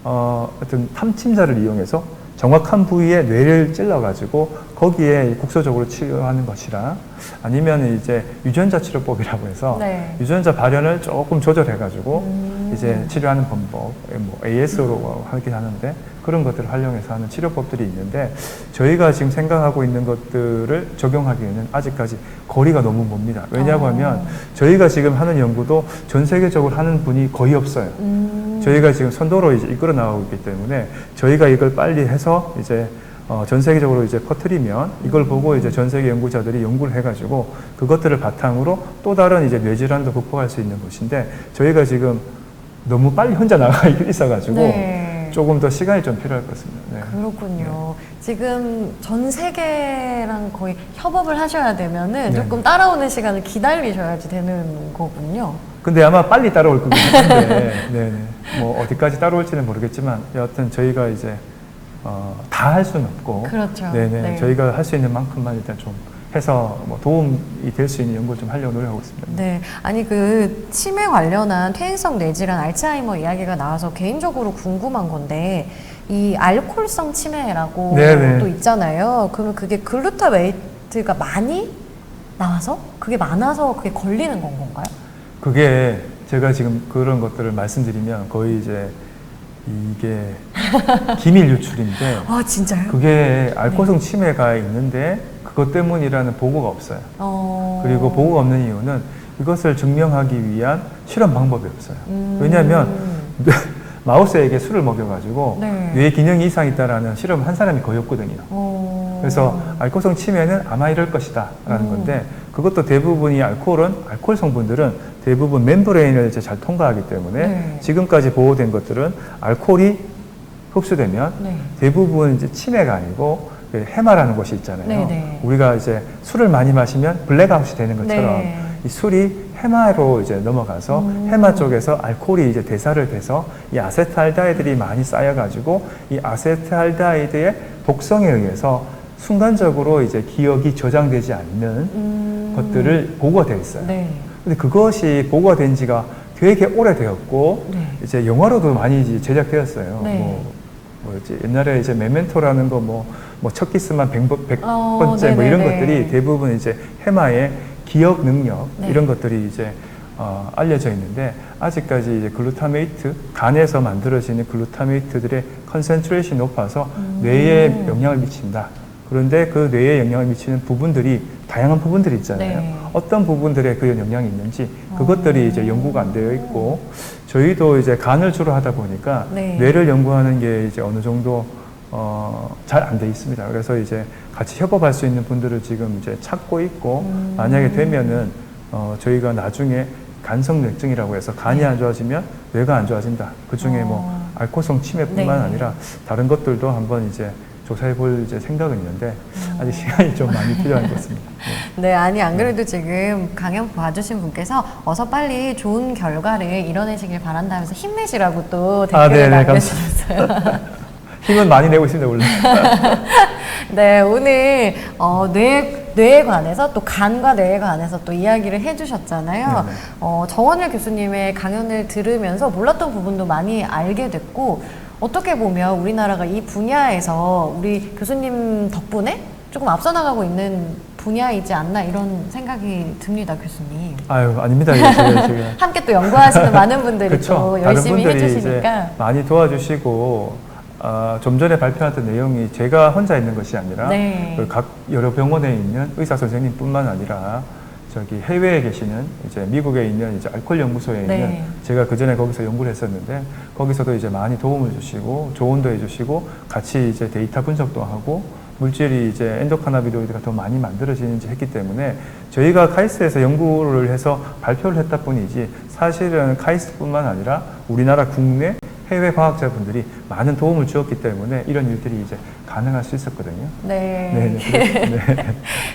어떤 탐침자를 이용해서 정확한 부위에 뇌를 찔러가지고 거기에 국소적으로 치료하는 것이랑 아니면 이제 유전자 치료법이라고 해서 네. 유전자 발현을 조금 조절해가지고 이제 치료하는 방법, 뭐 AS로 하긴 하는데 그런 것들을 활용해서 하는 치료법들이 있는데 저희가 지금 생각하고 있는 것들을 적용하기에는 아직까지 거리가 너무 멉니다. 왜냐하고 하면 저희가 지금 하는 연구도 전 세계적으로 하는 분이 거의 없어요. 저희가 지금 선도로 이제 이끌어 나가고 있기 때문에 저희가 이걸 빨리 해서 이제 전 세계적으로 이제 퍼뜨리면 이걸 보고 이제 전 세계 연구자들이 연구를 해가지고 그것들을 바탕으로 또 다른 이제 뇌질환도 극복할 수 있는 것인데 저희가 지금 너무 빨리 혼자 나가 있어가지고 네. 조금 더 시간이 좀 필요할 것 같습니다. 네. 그렇군요. 지금 전 세계랑 거의 협업을 하셔야 되면은 네. 조금 따라오는 시간을 기다리셔야지 되는 거군요. 근데 아마 빨리 따라올 것 같은데, 네. 뭐 어디까지 따라올지는 모르겠지만, 여하튼 저희가 이제 다 할 수는 없고, 그렇죠. 네네. 네. 저희가 할 수 있는 만큼만 일단 좀 해서 뭐 도움이 될 수 있는 연구를 좀 하려고 노력하고 있습니다. 네, 아니 그 치매 관련한 퇴행성 뇌질환 알츠하이머 이야기가 나와서 개인적으로 궁금한 건데 이 알코올성 치매라고 네네. 또 있잖아요. 그러면 그게 글루타메이트가 많이 나와서 그게 많아서 그게 걸리는 건가요? 그게 제가 지금 그런 것들을 말씀드리면 거의 이제 이게 기밀 유출인데 아 진짜요? 그게 알코올성 치매가 있는데 그것 때문이라는 보고가 없어요. 그리고 보고가 없는 이유는 이것을 증명하기 위한 실험 방법이 없어요. 왜냐하면 마우스에게 술을 먹여가지고 네. 뇌 기능이 이상이 있다라는 실험을 한 사람이 거의 없거든요. 그래서 알코올성 치매는 아마 이럴 것이다 라는 건데 그것도 대부분이 알코올 성분들은 대부분 멤브레인을 이제 잘 통과하기 때문에 네. 지금까지 보호된 것들은 알코올이 흡수되면 네. 대부분 이제 치매가 아니고 해마라는 것이 있잖아요. 네네. 우리가 이제 술을 많이 마시면 블랙아웃이 되는 것처럼 네. 이 술이 해마로 이제 넘어가서 해마 쪽에서 알코올이 이제 대사를 돼서 이 아세트알데히드들이 많이 쌓여가지고 이 아세트알데히드의 독성에 의해서 순간적으로 이제 기억이 저장되지 않는 것들을 보고가 되어 있어요. 네. 근데 그것이 보고가 된 지가 되게 오래되었고 네. 이제 영화로도 많이 이제 제작되었어요. 네. 뭐였지? 옛날에 이제 메멘토라는 거 뭐 첫 키스만 100번째 뭐 네네네. 이런 것들이 대부분 이제 해마의 기억 능력 네. 이런 것들이 이제 알려져 있는데 아직까지 이제 글루타메이트 간에서 만들어지는 글루타메이트들의 컨센트레이션이 높아서 뇌에 영향을 미친다. 그런데 그 뇌에 영향을 미치는 부분들이 다양한 부분들이 있잖아요. 네. 어떤 부분들에 그 영향이 있는지 그것들이 이제 연구가 안 되어 있고 저희도 이제 간을 주로 하다 보니까 네. 뇌를 연구하는 게 이제 어느 정도 잘 안 돼 있습니다. 그래서 이제 같이 협업할 수 있는 분들을 지금 이제 찾고 있고 만약에 되면은 저희가 나중에 간성뇌증이라고 해서 간이 네. 안 좋아지면 뇌가 안 좋아진다. 그 중에 뭐 알코올성 치매뿐만 네. 아니라 다른 것들도 한번 이제 조사해 볼 이제 생각은 있는데 아직 시간이 좀 많이 필요한 것 같습니다. 네, 아니 안 그래도 지금 강연 봐주신 분께서 어서 빨리 좋은 결과를 이뤄내시길 바란다면서 힘내시라고 또 댓글을 네네, 남겨주셨어요. 힘은 많이 내고 있습니다, 원래. 네, 오늘 뇌에 관해서 또 간과 뇌에 관해서 또 이야기를 해주셨잖아요. 정원일 교수님의 강연을 들으면서 몰랐던 부분도 많이 알게 됐고 어떻게 보면 우리나라가 이 분야에서 우리 교수님 덕분에 조금 앞서 나가고 있는 분야이지 않나 이런 생각이 듭니다, 교수님. 아유, 아닙니다. 제가 함께 또 연구하시는 많은 분들이 그쵸. 또 다른 열심히 분들이 해주시니까. 이제 많이 도와주시고 좀 전에 발표했던 내용이 제가 혼자 있는 것이 아니라 네. 그 각 여러 병원에 있는 의사 선생님뿐만 아니라 저기 해외에 계시는 이제 미국에 있는 이제 알코올 연구소에 네. 있는 제가 그 전에 거기서 연구를 했었는데 거기서도 이제 많이 도움을 주시고 조언도 해주시고 같이 이제 데이터 분석도 하고 물질이 이제 엔도카나비노이드가 더 많이 만들어지는지 했기 때문에 저희가 카이스트에서 연구를 해서 발표를 했다 뿐이지 사실은 카이스트뿐만 아니라 우리나라 국내 해외 과학자분들이 많은 도움을 주었기 때문에 이런 일들이 이제 가능할 수 있었거든요. 네. 네.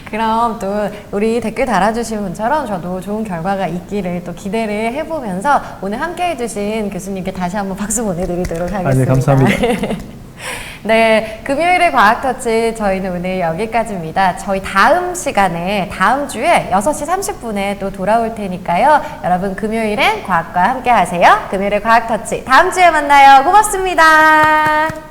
그럼 또 우리 댓글 달아주신 분처럼 저도 좋은 결과가 있기를 또 기대를 해보면서 오늘 함께 해주신 교수님께 다시 한번 박수 보내드리도록 하겠습니다. 네, 감사합니다. 네, 금요일의 과학터치 저희는 오늘 여기까지입니다. 저희 다음 시간에 다음 주에 6시 30분에 또 돌아올 테니까요. 여러분 금요일엔 과학과 함께 하세요. 금요일의 과학터치 다음 주에 만나요. 고맙습니다.